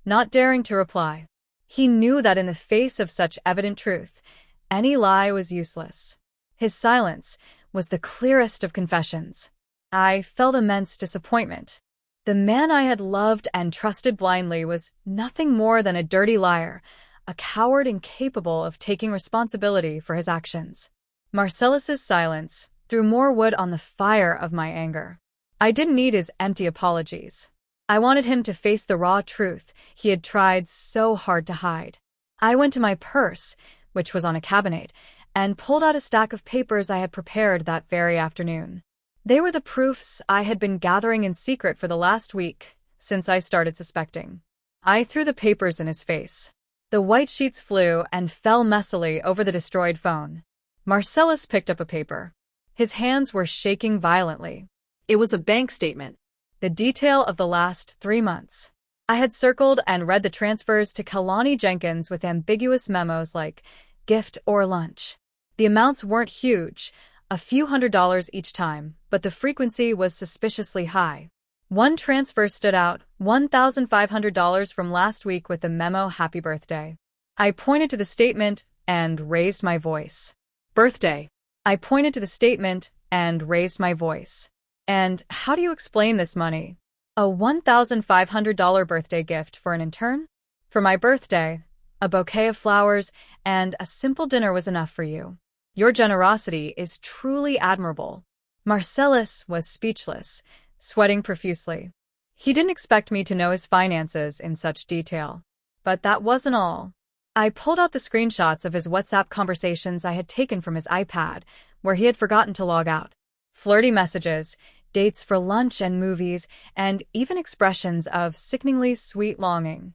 not daring to reply. He knew that in the face of such evident truth, any lie was useless. His silence was the clearest of confessions. I felt immense disappointment. The man I had loved and trusted blindly was nothing more than a dirty liar, a coward incapable of taking responsibility for his actions. Marcellus's silence threw more wood on the fire of my anger. I didn't need his empty apologies. I wanted him to face the raw truth he had tried so hard to hide. I went to my purse, which was on a cabinet, and pulled out a stack of papers I had prepared that very afternoon. They were the proofs I had been gathering in secret for the last week, since I started suspecting. I threw the papers in his face. The white sheets flew and fell messily over the destroyed phone. Marcellus picked up a paper. His hands were shaking violently. It was a bank statement, the detail of the last 3 months. I had circled and read the transfers to Kalani Jenkins with ambiguous memos like gift or lunch. The amounts weren't huge, a few $100s each time, but the frequency was suspiciously high. One transfer stood out, $1,500 from last week with the memo "Happy Birthday." I pointed to the statement and raised my voice. Birthday. I pointed to the statement and raised my voice. And how do you explain this money? A $1,500 birthday gift for an intern? For my birthday, a bouquet of flowers and a simple dinner was enough for you. Your generosity is truly admirable. Marcellus was speechless, sweating profusely. He didn't expect me to know his finances in such detail. But that wasn't all. I pulled out the screenshots of his WhatsApp conversations I had taken from his iPad, where he had forgotten to log out. Flirty messages, dates for lunch and movies, and even expressions of sickeningly sweet longing.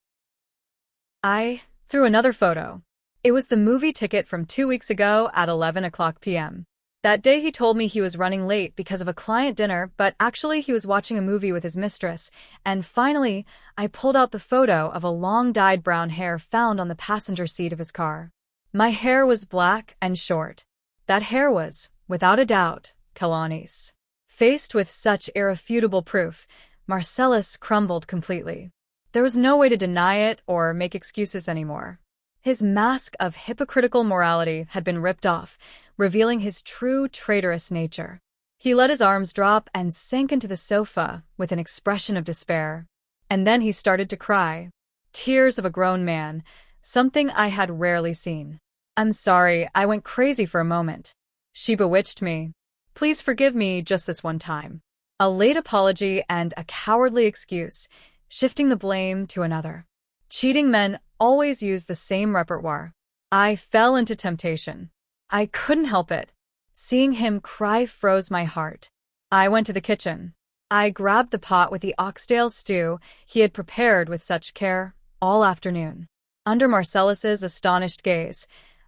I threw another photo. It was the movie ticket from 2 weeks ago at 11 p.m. That day he told me he was running late because of a client dinner, but actually he was watching a movie with his mistress. And finally, I pulled out the photo of a long-dyed brown hair found on the passenger seat of his car. My hair was black and short. That hair was, without a doubt, Kalani's. Faced with such irrefutable proof, Marcellus crumbled completely. There was no way to deny it or make excuses anymore. His mask of hypocritical morality had been ripped off, revealing his true traitorous nature. He let his arms drop and sank into the sofa with an expression of despair. And then he started to cry. Tears of a grown man, something I had rarely seen. I'm sorry, I went crazy for a moment. She bewitched me. Please forgive me just this one time. A late apology and a cowardly excuse, shifting the blame to another. Cheating men always use the same repertoire. I fell into temptation. I couldn't help it. Seeing him cry froze my heart. I went to the kitchen. I grabbed the pot with the oxtail stew he had prepared with such care all afternoon. Under Marcellus's astonished gaze,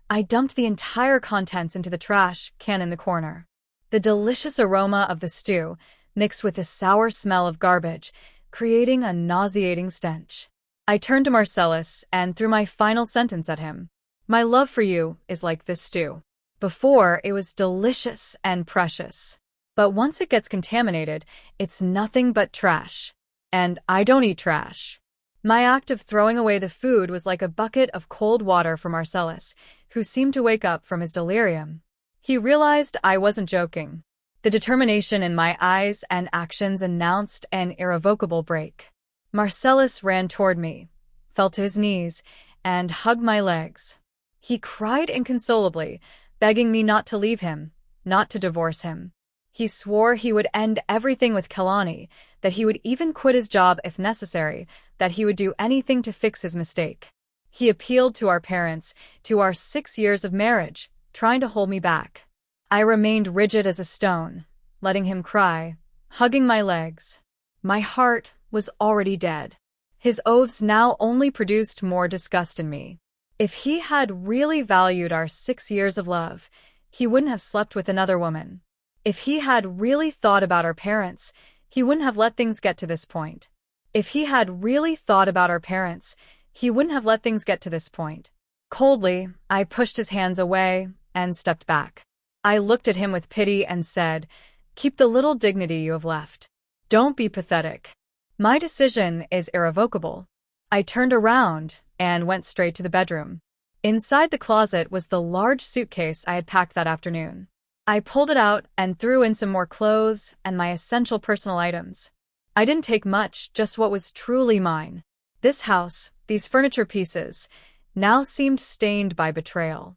I dumped the entire contents into the trash can in the corner. The delicious aroma of the stew mixed with the sour smell of garbage, creating a nauseating stench. I turned to Marcellus and threw my final sentence at him. My love for you is like this stew. Before, it was delicious and precious. But once it gets contaminated, it's nothing but trash. And I don't eat trash. My act of throwing away the food was like a bucket of cold water for Marcellus, who seemed to wake up from his delirium. He realized I wasn't joking. The determination in my eyes and actions announced an irrevocable break. Marcellus ran toward me, fell to his knees, and hugged my legs. He cried inconsolably, begging me not to leave him, not to divorce him. He swore he would end everything with Kalani, that he would even quit his job if necessary, that he would do anything to fix his mistake. He appealed to our parents, to our 6 years of marriage, trying to hold me back. I remained rigid as a stone, letting him cry, hugging my legs. My heart was already dead. His oaths now only produced more disgust in me. If he had really valued our 6 years of love, he wouldn't have slept with another woman. If he had really thought about our parents, he wouldn't have let things get to this point. If he had really thought about our parents, he wouldn't have let things get to this point. Coldly, I pushed his hands away and stepped back. I looked at him with pity and said, "Keep the little dignity you have left. Don't be pathetic. My decision is irrevocable." I turned around and went straight to the bedroom. Inside the closet was the large suitcase I had packed that afternoon. I pulled it out and threw in some more clothes and my essential personal items. I didn't take much, just what was truly mine. This house, these furniture pieces, now seemed stained by betrayal.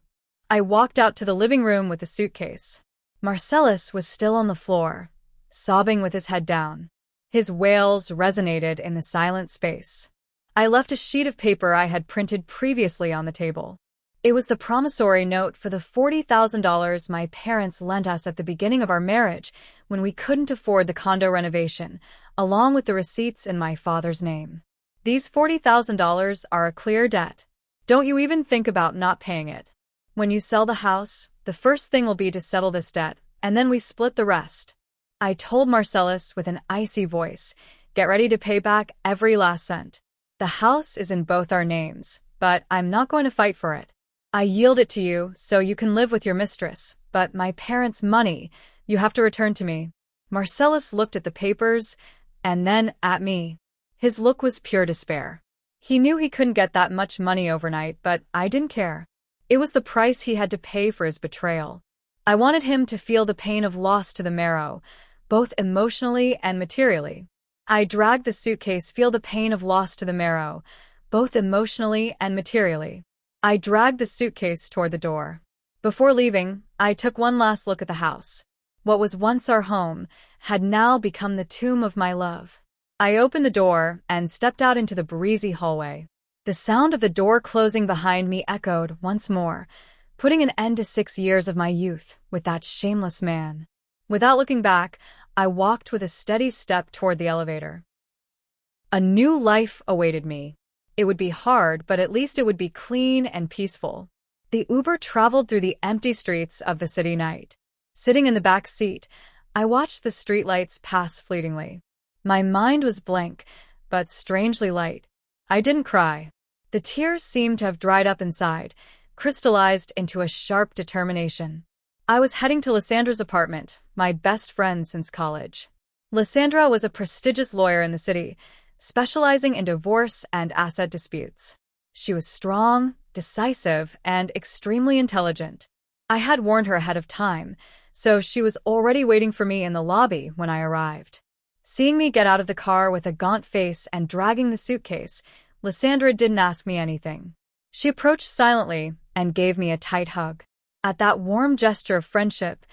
I walked out to the living room with the suitcase. Marcellus was still on the floor, sobbing with his head down. His wails resonated in the silent space. I left a sheet of paper I had printed previously on the table. It was the promissory note for the $40,000 my parents lent us at the beginning of our marriage when we couldn't afford the condo renovation, along with the receipts in my father's name. These $40,000 are a clear debt. Don't you even think about not paying it. When you sell the house, the first thing will be to settle this debt, and then we split the rest. I told Marcellus with an icy voice, "Get ready to pay back every last cent. The house is in both our names, but I'm not going to fight for it. I yield it to you so you can live with your mistress, but my parents' money, you have to return to me." Marcellus looked at the papers and then at me. His look was pure despair. He knew he couldn't get that much money overnight, but I didn't care. It was the price he had to pay for his betrayal. I wanted him to feel the pain of loss to the marrow, both emotionally and materially. I dragged the suitcase, feel the pain of loss to the marrow, both emotionally and materially. I dragged the suitcase toward the door. Before leaving, I took one last look at the house. What was once our home had now become the tomb of my love. I opened the door and stepped out into the breezy hallway. The sound of the door closing behind me echoed once more, putting an end to 6 years of my youth with that shameless man. Without looking back, I walked with a steady step toward the elevator. A new life awaited me. It would be hard, but at least it would be clean and peaceful. The Uber traveled through the empty streets of the city night. Sitting in the back seat, I watched the streetlights pass fleetingly. My mind was blank, but strangely light. I didn't cry. The tears seemed to have dried up inside, crystallized into a sharp determination. I was heading to Lysandra's apartment, my best friend since college. Lysandra was a prestigious lawyer in the city, specializing in divorce and asset disputes. She was strong, decisive, and extremely intelligent. I had warned her ahead of time, so she was already waiting for me in the lobby when I arrived. Seeing me get out of the car with a gaunt face and dragging the suitcase Lysandra didn't ask me anything. She approached silently and gave me a tight hug. At that warm gesture of friendship,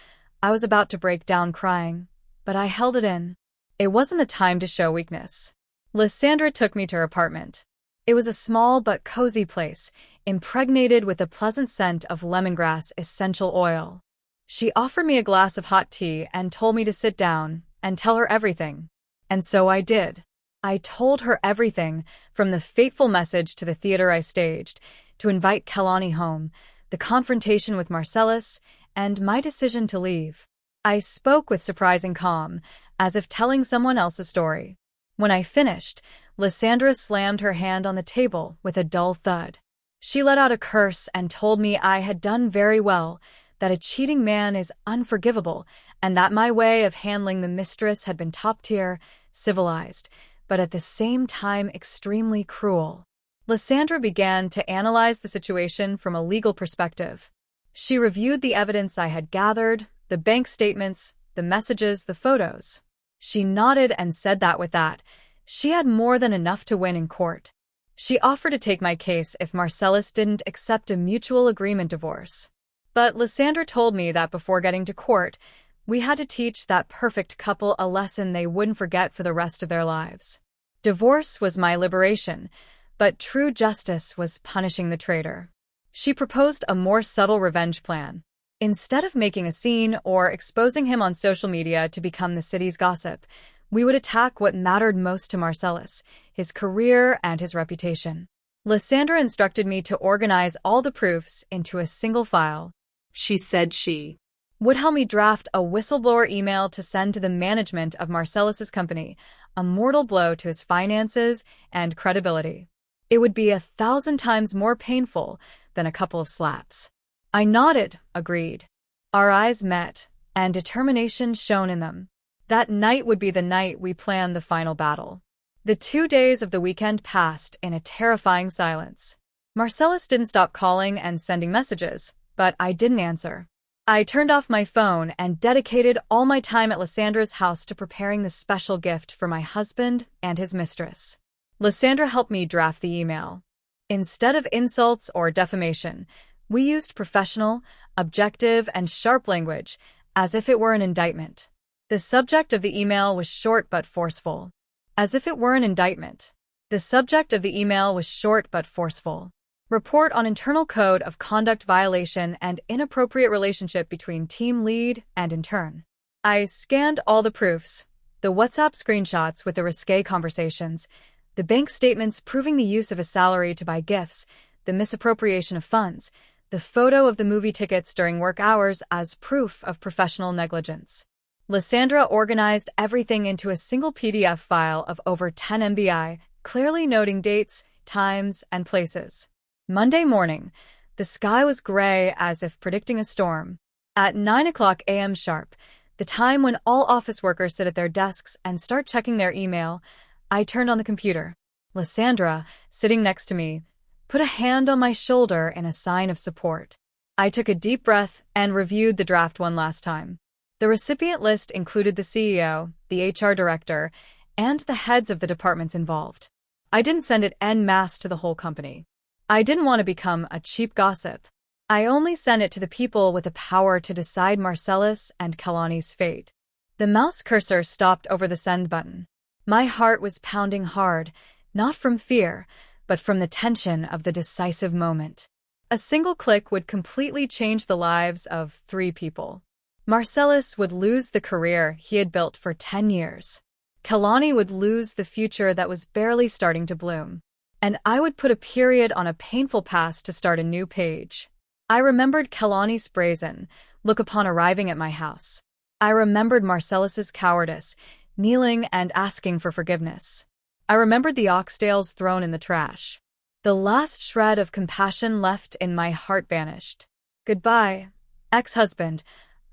I was about to break down crying, but I held it in. It wasn't the time to show weakness. Lysandra took me to her apartment. It was a small but cozy place, impregnated with a pleasant scent of lemongrass essential oil. She offered me a glass of hot tea and told me to sit down and tell her everything. And so I did. I told her everything, from the fateful message to the theater I staged, to invite Kalani home, the confrontation with Marcellus, and my decision to leave. I spoke with surprising calm, as if telling someone else's story. When I finished, Lysandra slammed her hand on the table with a dull thud. She let out a curse and told me I had done very well, that a cheating man is unforgivable, and that my way of handling the mistress had been top-tier, civilized, but at the same time extremely cruel. Lysandra began to analyze the situation from a legal perspective. She reviewed the evidence I had gathered, the bank statements, the messages, the photos. She nodded and said that with that, she had more than enough to win in court. She offered to take my case if Marcellus didn't accept a mutual agreement divorce. But Lysandra told me that before getting to court, we had to teach that perfect couple a lesson they wouldn't forget for the rest of their lives. Divorce was my liberation, but true justice was punishing the traitor. She proposed a more subtle revenge plan. Instead of making a scene or exposing him on social media to become the city's gossip, we would attack what mattered most to Marcellus, his career and his reputation. Lysandra instructed me to organize all the proofs into a single file. She said she would help me draft a whistleblower email to send to the management of Marcellus's company, a mortal blow to his finances and credibility. It would be 1,000 times more painful than a couple of slaps. I nodded, agreed. Our eyes met, and determination shone in them. That night would be the night we planned the final battle. The 2 days of the weekend passed in a terrifying silence. Marcellus didn't stop calling and sending messages, but I didn't answer. I turned off my phone and dedicated all my time at Lysandra's house to preparing the special gift for my husband and his mistress. Lysandra helped me draft the email. Instead of insults or defamation, we used professional, objective, and sharp language, as if it were an indictment. The subject of the email was short but forceful. As if it were an indictment. The subject of the email was short but forceful. Report on internal code of conduct violation and inappropriate relationship between team lead and intern. I scanned all the proofs, the WhatsApp screenshots with the risque conversations, the bank statements proving the use of a salary to buy gifts, the misappropriation of funds, the photo of the movie tickets during work hours as proof of professional negligence. Lysandra organized everything into a single PDF file of over 10 MB, clearly noting dates, times, and places. Monday morning, the sky was gray as if predicting a storm. At 9 a.m. sharp, the time when all office workers sit at their desks and start checking their email, I turned on the computer. Lysandra, sitting next to me, put a hand on my shoulder in a sign of support. I took a deep breath and reviewed the draft one last time. The recipient list included the CEO, the HR director, and the heads of the departments involved. I didn't send it en masse to the whole company. I didn't want to become a cheap gossip. I only sent it to the people with the power to decide Marcellus and Kalani's fate. The mouse cursor stopped over the send button. My heart was pounding hard, not from fear, but from the tension of the decisive moment. A single click would completely change the lives of 3 people. Marcellus would lose the career he had built for 10 years. Kalani would lose the future that was barely starting to bloom. And I would put a period on a painful past to start a new page. I remembered Kalani's brazen look upon arriving at my house. I remembered Marcellus's cowardice, kneeling and asking for forgiveness. I remembered the oxtails thrown in the trash. The last shred of compassion left in my heart vanished. Goodbye, ex-husband,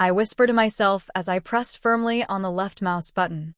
I whispered to myself as I pressed firmly on the left mouse button.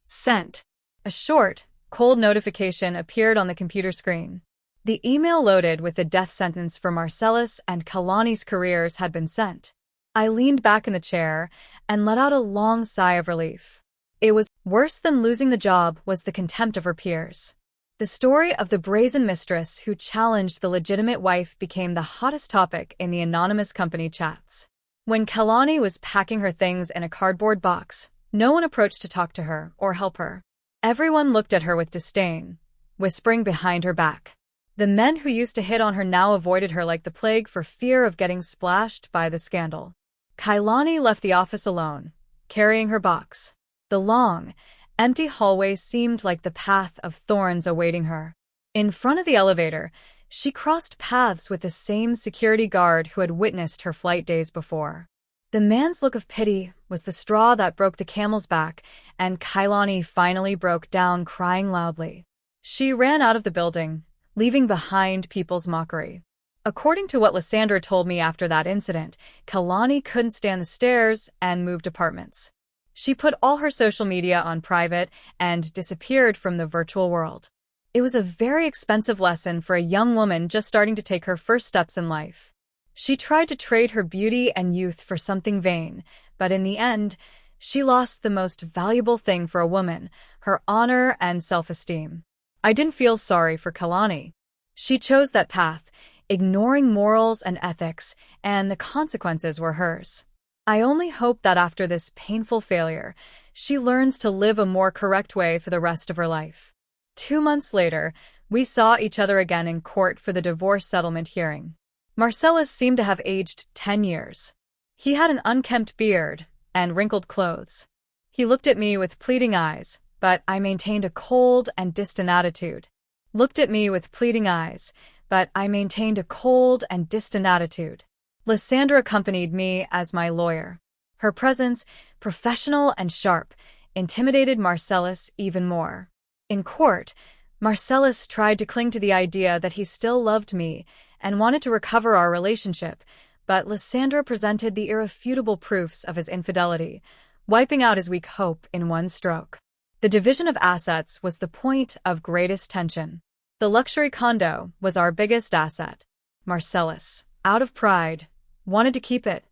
Sent. A short, cold notification appeared on the computer screen. The email loaded with the death sentence for Marcellus and Kalani's careers had been sent. I leaned back in the chair and let out a long sigh of relief. It was worse than losing the job was the contempt of her peers. The story of the brazen mistress who challenged the legitimate wife became the hottest topic in the anonymous company chats. When Kalani was packing her things in a cardboard box, no one approached to talk to her or help her. Everyone looked at her with disdain, whispering behind her back. The men who used to hit on her now avoided her like the plague for fear of getting splashed by the scandal. Kailani left the office alone, carrying her box. The long, empty hallway seemed like the path of thorns awaiting her. In front of the elevator, she crossed paths with the same security guard who had witnessed her flight days before. The man's look of pity was the straw that broke the camel's back, and Kailani finally broke down crying loudly. She ran out of the building, leaving behind people's mockery. According to what Lysandra told me after that incident, Kalani couldn't stand the stairs and moved apartments. She put all her social media on private and disappeared from the virtual world. It was a very expensive lesson for a young woman just starting to take her first steps in life. She tried to trade her beauty and youth for something vain, but in the end, she lost the most valuable thing for a woman, her honor and self-esteem. I didn't feel sorry for Kalani. She chose that path, ignoring morals and ethics, and the consequences were hers. I only hope that after this painful failure, she learns to live a more correct way for the rest of her life. 2 months later, we saw each other again in court for the divorce settlement hearing. Marcellus seemed to have aged 10 years. He had an unkempt beard and wrinkled clothes. He looked at me with pleading eyes, but I maintained a cold and distant attitude. Lysandra accompanied me as my lawyer. Her presence, professional and sharp, intimidated Marcellus even more. In court, Marcellus tried to cling to the idea that he still loved me and wanted to recover our relationship, but Lysandra presented the irrefutable proofs of his infidelity, wiping out his weak hope in one stroke. The division of assets was the point of greatest tension. The luxury condo was our biggest asset. Marcellus, out of pride, wanted to keep it.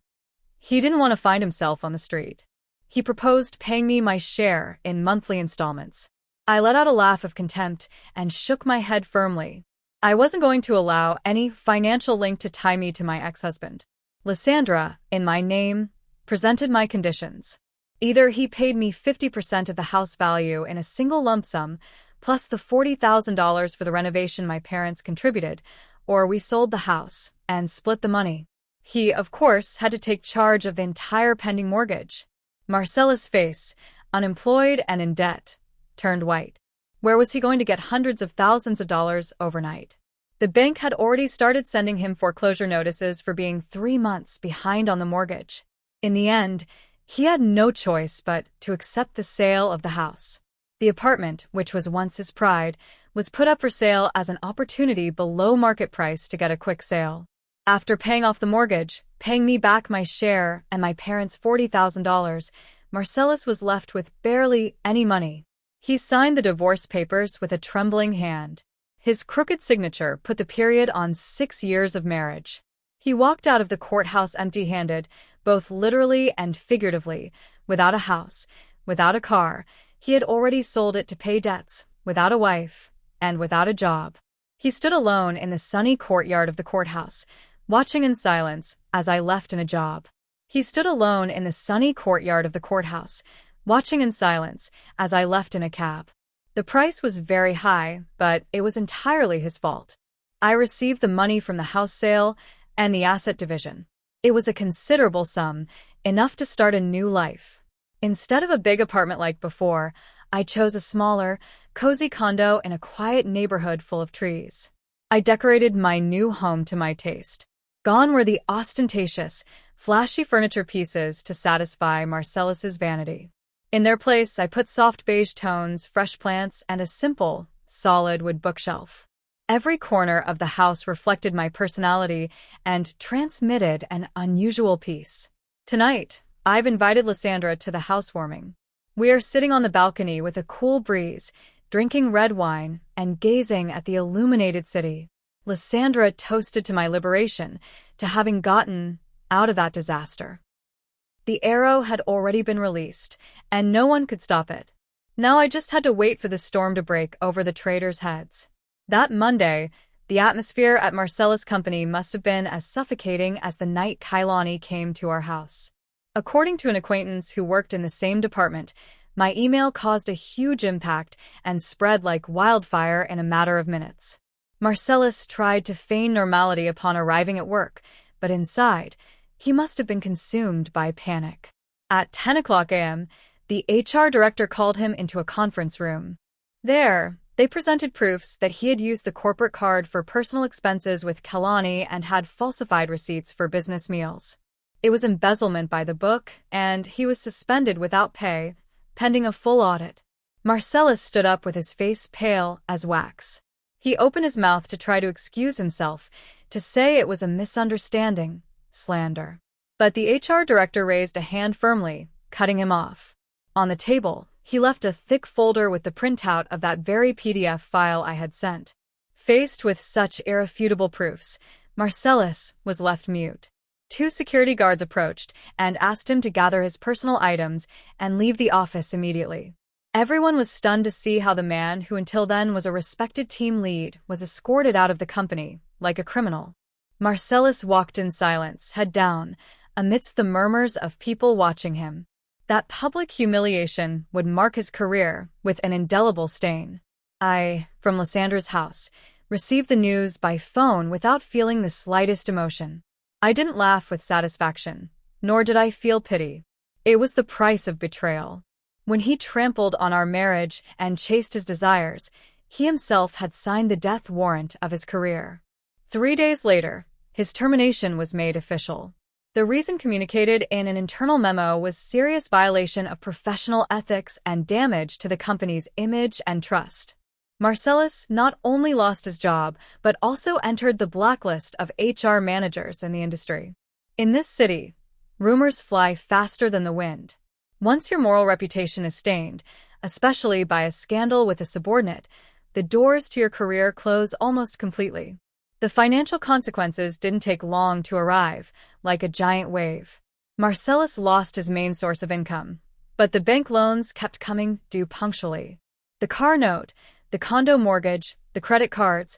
He didn't want to find himself on the street. He proposed paying me my share in monthly installments. I let out a laugh of contempt and shook my head firmly. I wasn't going to allow any financial link to tie me to my ex-husband. Lysandra, in my name, presented my conditions. Either he paid me 50% of the house value in a single lump sum, plus the $40,000 for the renovation my parents contributed, or we sold the house and split the money. He, of course, had to take charge of the entire pending mortgage. Marcellus' face, unemployed and in debt, turned white. Where was he going to get hundreds of thousands of dollars overnight? The bank had already started sending him foreclosure notices for being 3 months behind on the mortgage. In the end, he had no choice but to accept the sale of the house. The apartment, which was once his pride, was put up for sale as an opportunity below market price to get a quick sale. After paying off the mortgage, paying me back my share and my parents' $40,000, Marcellus was left with barely any money. He signed the divorce papers with a trembling hand. His crooked signature put the period on 6 years of marriage. He walked out of the courthouse empty-handed, both literally and figuratively, without a house, without a car. He had already sold it to pay debts, without a wife, and without a job. He stood alone in the sunny courtyard of the courthouse, watching in silence as I left in a job. He stood alone in the sunny courtyard of the courthouse, watching in silence as I left in a cab. The price was very high, but it was entirely his fault. I received the money from the house sale and the asset division. It was a considerable sum, enough to start a new life. Instead of a big apartment like before, I chose a smaller, cozy condo in a quiet neighborhood full of trees. I decorated my new home to my taste. Gone were the ostentatious, flashy furniture pieces to satisfy Marcellus's vanity. In their place, I put soft beige tones, fresh plants, and a simple, solid wood bookshelf. Every corner of the house reflected my personality and transmitted an unusual peace. Tonight, I've invited Lysandra to the housewarming. We are sitting on the balcony with a cool breeze, drinking red wine and gazing at the illuminated city. Lysandra toasted to my liberation, to having gotten out of that disaster. The arrow had already been released, and no one could stop it. Now I just had to wait for the storm to break over the traitors' heads. That Monday, the atmosphere at Marcella's company must have been as suffocating as the night Kailani came to our house. According to an acquaintance who worked in the same department, my email caused a huge impact and spread like wildfire in a matter of minutes. Marcellus tried to feign normality upon arriving at work, but inside, he must have been consumed by panic. At 10 o'clock a.m., the HR director called him into a conference room. There, they presented proofs that he had used the corporate card for personal expenses with Kalani and had falsified receipts for business meals. It was embezzlement by the book, and he was suspended without pay, pending a full audit. Marcellus stood up with his face pale as wax. He opened his mouth to try to excuse himself, to say it was a misunderstanding, slander. But the HR director raised a hand firmly, cutting him off. On the table, he left a thick folder with the printout of that very PDF file I had sent. Faced with such irrefutable proofs, Marcellus was left mute. 2 security guards approached and asked him to gather his personal items and leave the office immediately. Everyone was stunned to see how the man who until then was a respected team lead was escorted out of the company, like a criminal. Marcellus walked in silence, head down, amidst the murmurs of people watching him. That public humiliation would mark his career with an indelible stain. I, from Lysander's house, received the news by phone without feeling the slightest emotion. I didn't laugh with satisfaction, nor did I feel pity. It was the price of betrayal. When he trampled on our marriage and chased his desires, he himself had signed the death warrant of his career. 3 days later, his termination was made official. The reason communicated in an internal memo was serious violation of professional ethics and damage to the company's image and trust. Marcellus not only lost his job, but also entered the blacklist of HR managers in the industry. In this city, rumors fly faster than the wind. Once your moral reputation is stained, especially by a scandal with a subordinate, the doors to your career close almost completely. The financial consequences didn't take long to arrive, like a giant wave. Marcellus lost his main source of income, but the bank loans kept coming due punctually. The car note, the condo mortgage, the credit cards,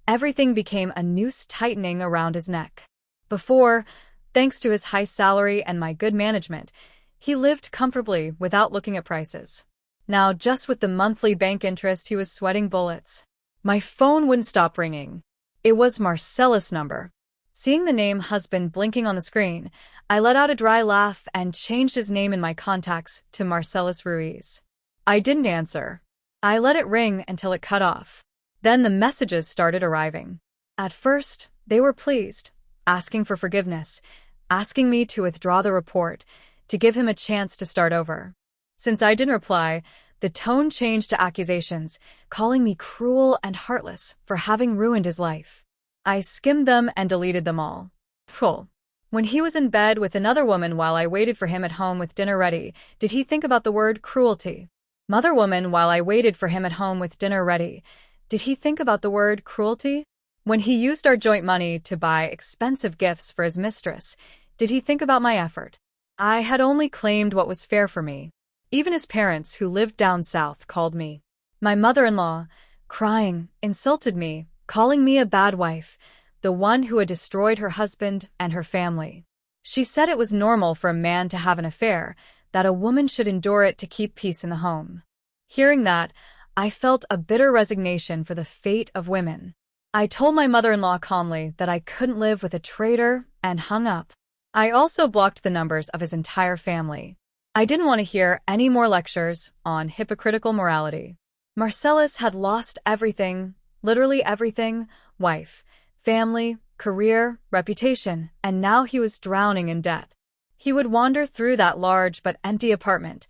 everything became a noose tightening around his neck. Before, thanks to his high salary and my good management, he lived comfortably without looking at prices. Now, just with the monthly bank interest, he was sweating bullets. My phone wouldn't stop ringing. It was Marcellus' number. Seeing the name husband blinking on the screen, I let out a dry laugh and changed his name in my contacts to Marcellus Ruiz. I didn't answer. I let it ring until it cut off. Then the messages started arriving. At first, they were pleased, asking for forgiveness, asking me to withdraw the report, to give him a chance to start over. Since I didn't reply, the tone changed to accusations, calling me cruel and heartless for having ruined his life. I skimmed them and deleted them all. Pull. When he was in bed with another woman while I waited for him at home with dinner ready, did he think about the word cruelty? Mother woman while I waited for him at home with dinner ready, did he think about the word cruelty? When he used our joint money to buy expensive gifts for his mistress, did he think about my effort? I had only claimed what was fair for me. Even his parents, who lived down south, called me. My mother-in-law, crying, insulted me, calling me a bad wife, the one who had destroyed her husband and her family. She said it was normal for a man to have an affair, that a woman should endure it to keep peace in the home. Hearing that, I felt a bitter resignation for the fate of women. I told my mother-in-law calmly that I couldn't live with a traitor and hung up. I also blocked the numbers of his entire family. I didn't want to hear any more lectures on hypocritical morality. Marcellus had lost everything, literally everything: wife, family, career, reputation, and now he was drowning in debt. He would wander through that large but empty apartment,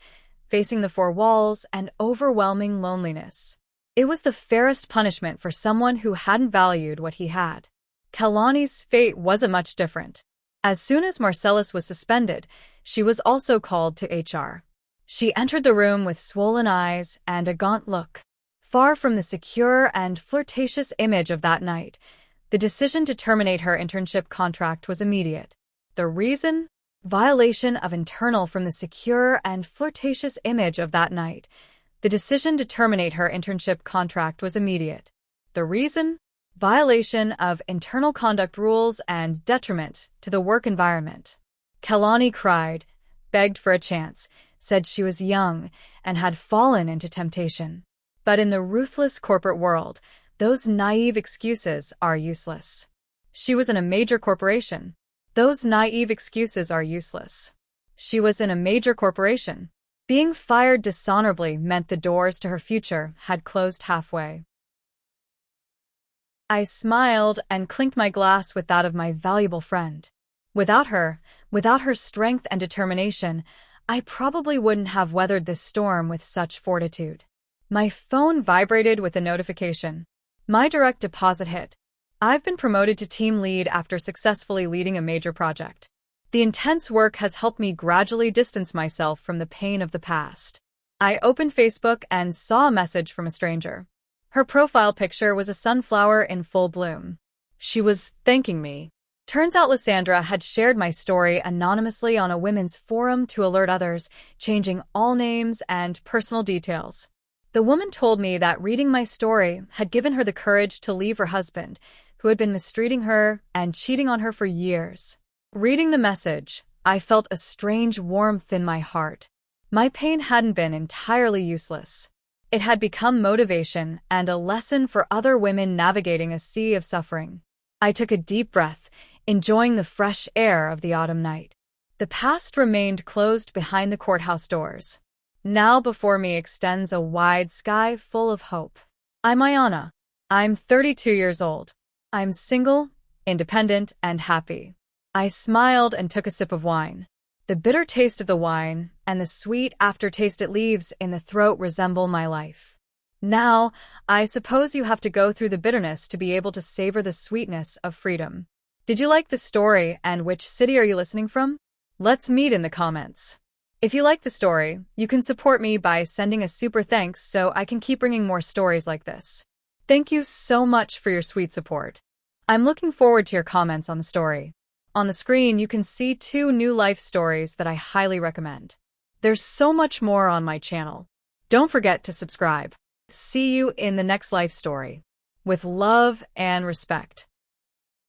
facing the 4 walls and overwhelming loneliness. It was the fairest punishment for someone who hadn't valued what he had. Kalani's fate wasn't much different. As soon as Marcellus was suspended, she was also called to HR. She entered the room with swollen eyes and a gaunt look. Far from the secure and flirtatious image of that night, the decision to terminate her internship contract was immediate. The reason? Violation of internal from the secure and flirtatious image of that night. The decision to terminate her internship contract was immediate. The reason? Violation of internal conduct rules and detriment to the work environment. Kalani cried, begged for a chance, said she was young and had fallen into temptation. But in the ruthless corporate world, those naive excuses are useless. She was in a major corporation. Those naive excuses are useless. She was in a major corporation. Being fired dishonorably meant the doors to her future had closed halfway. I smiled and clinked my glass with that of my valuable friend. Without her strength and determination, I probably wouldn't have weathered this storm with such fortitude. My phone vibrated with a notification. My direct deposit hit. I've been promoted to team lead after successfully leading a major project. The intense work has helped me gradually distance myself from the pain of the past. I opened Facebook and saw a message from a stranger. Her profile picture was a sunflower in full bloom. She was thanking me. Turns out Lysandra had shared my story anonymously on a women's forum to alert others, changing all names and personal details. The woman told me that reading my story had given her the courage to leave her husband, who had been mistreating her and cheating on her for years. Reading the message, I felt a strange warmth in my heart. My pain hadn't been entirely useless. It had become motivation and a lesson for other women navigating a sea of suffering. I took a deep breath, enjoying the fresh air of the autumn night. The past remained closed behind the courthouse doors. Now before me extends a wide sky full of hope. I'm Ayana. I'm 32 years old. I'm single, independent, and happy. I smiled and took a sip of wine. The bitter taste of the wine and the sweet aftertaste it leaves in the throat resemble my life. Now, I suppose you have to go through the bitterness to be able to savor the sweetness of freedom. Did you like the story, and which city are you listening from? Let's meet in the comments. If you like the story, you can support me by sending a super thanks so I can keep bringing more stories like this. Thank you so much for your sweet support. I'm looking forward to your comments on the story. On the screen, you can see 2 new life stories that I highly recommend. There's so much more on my channel. Don't forget to subscribe. See you in the next life story. With love and respect.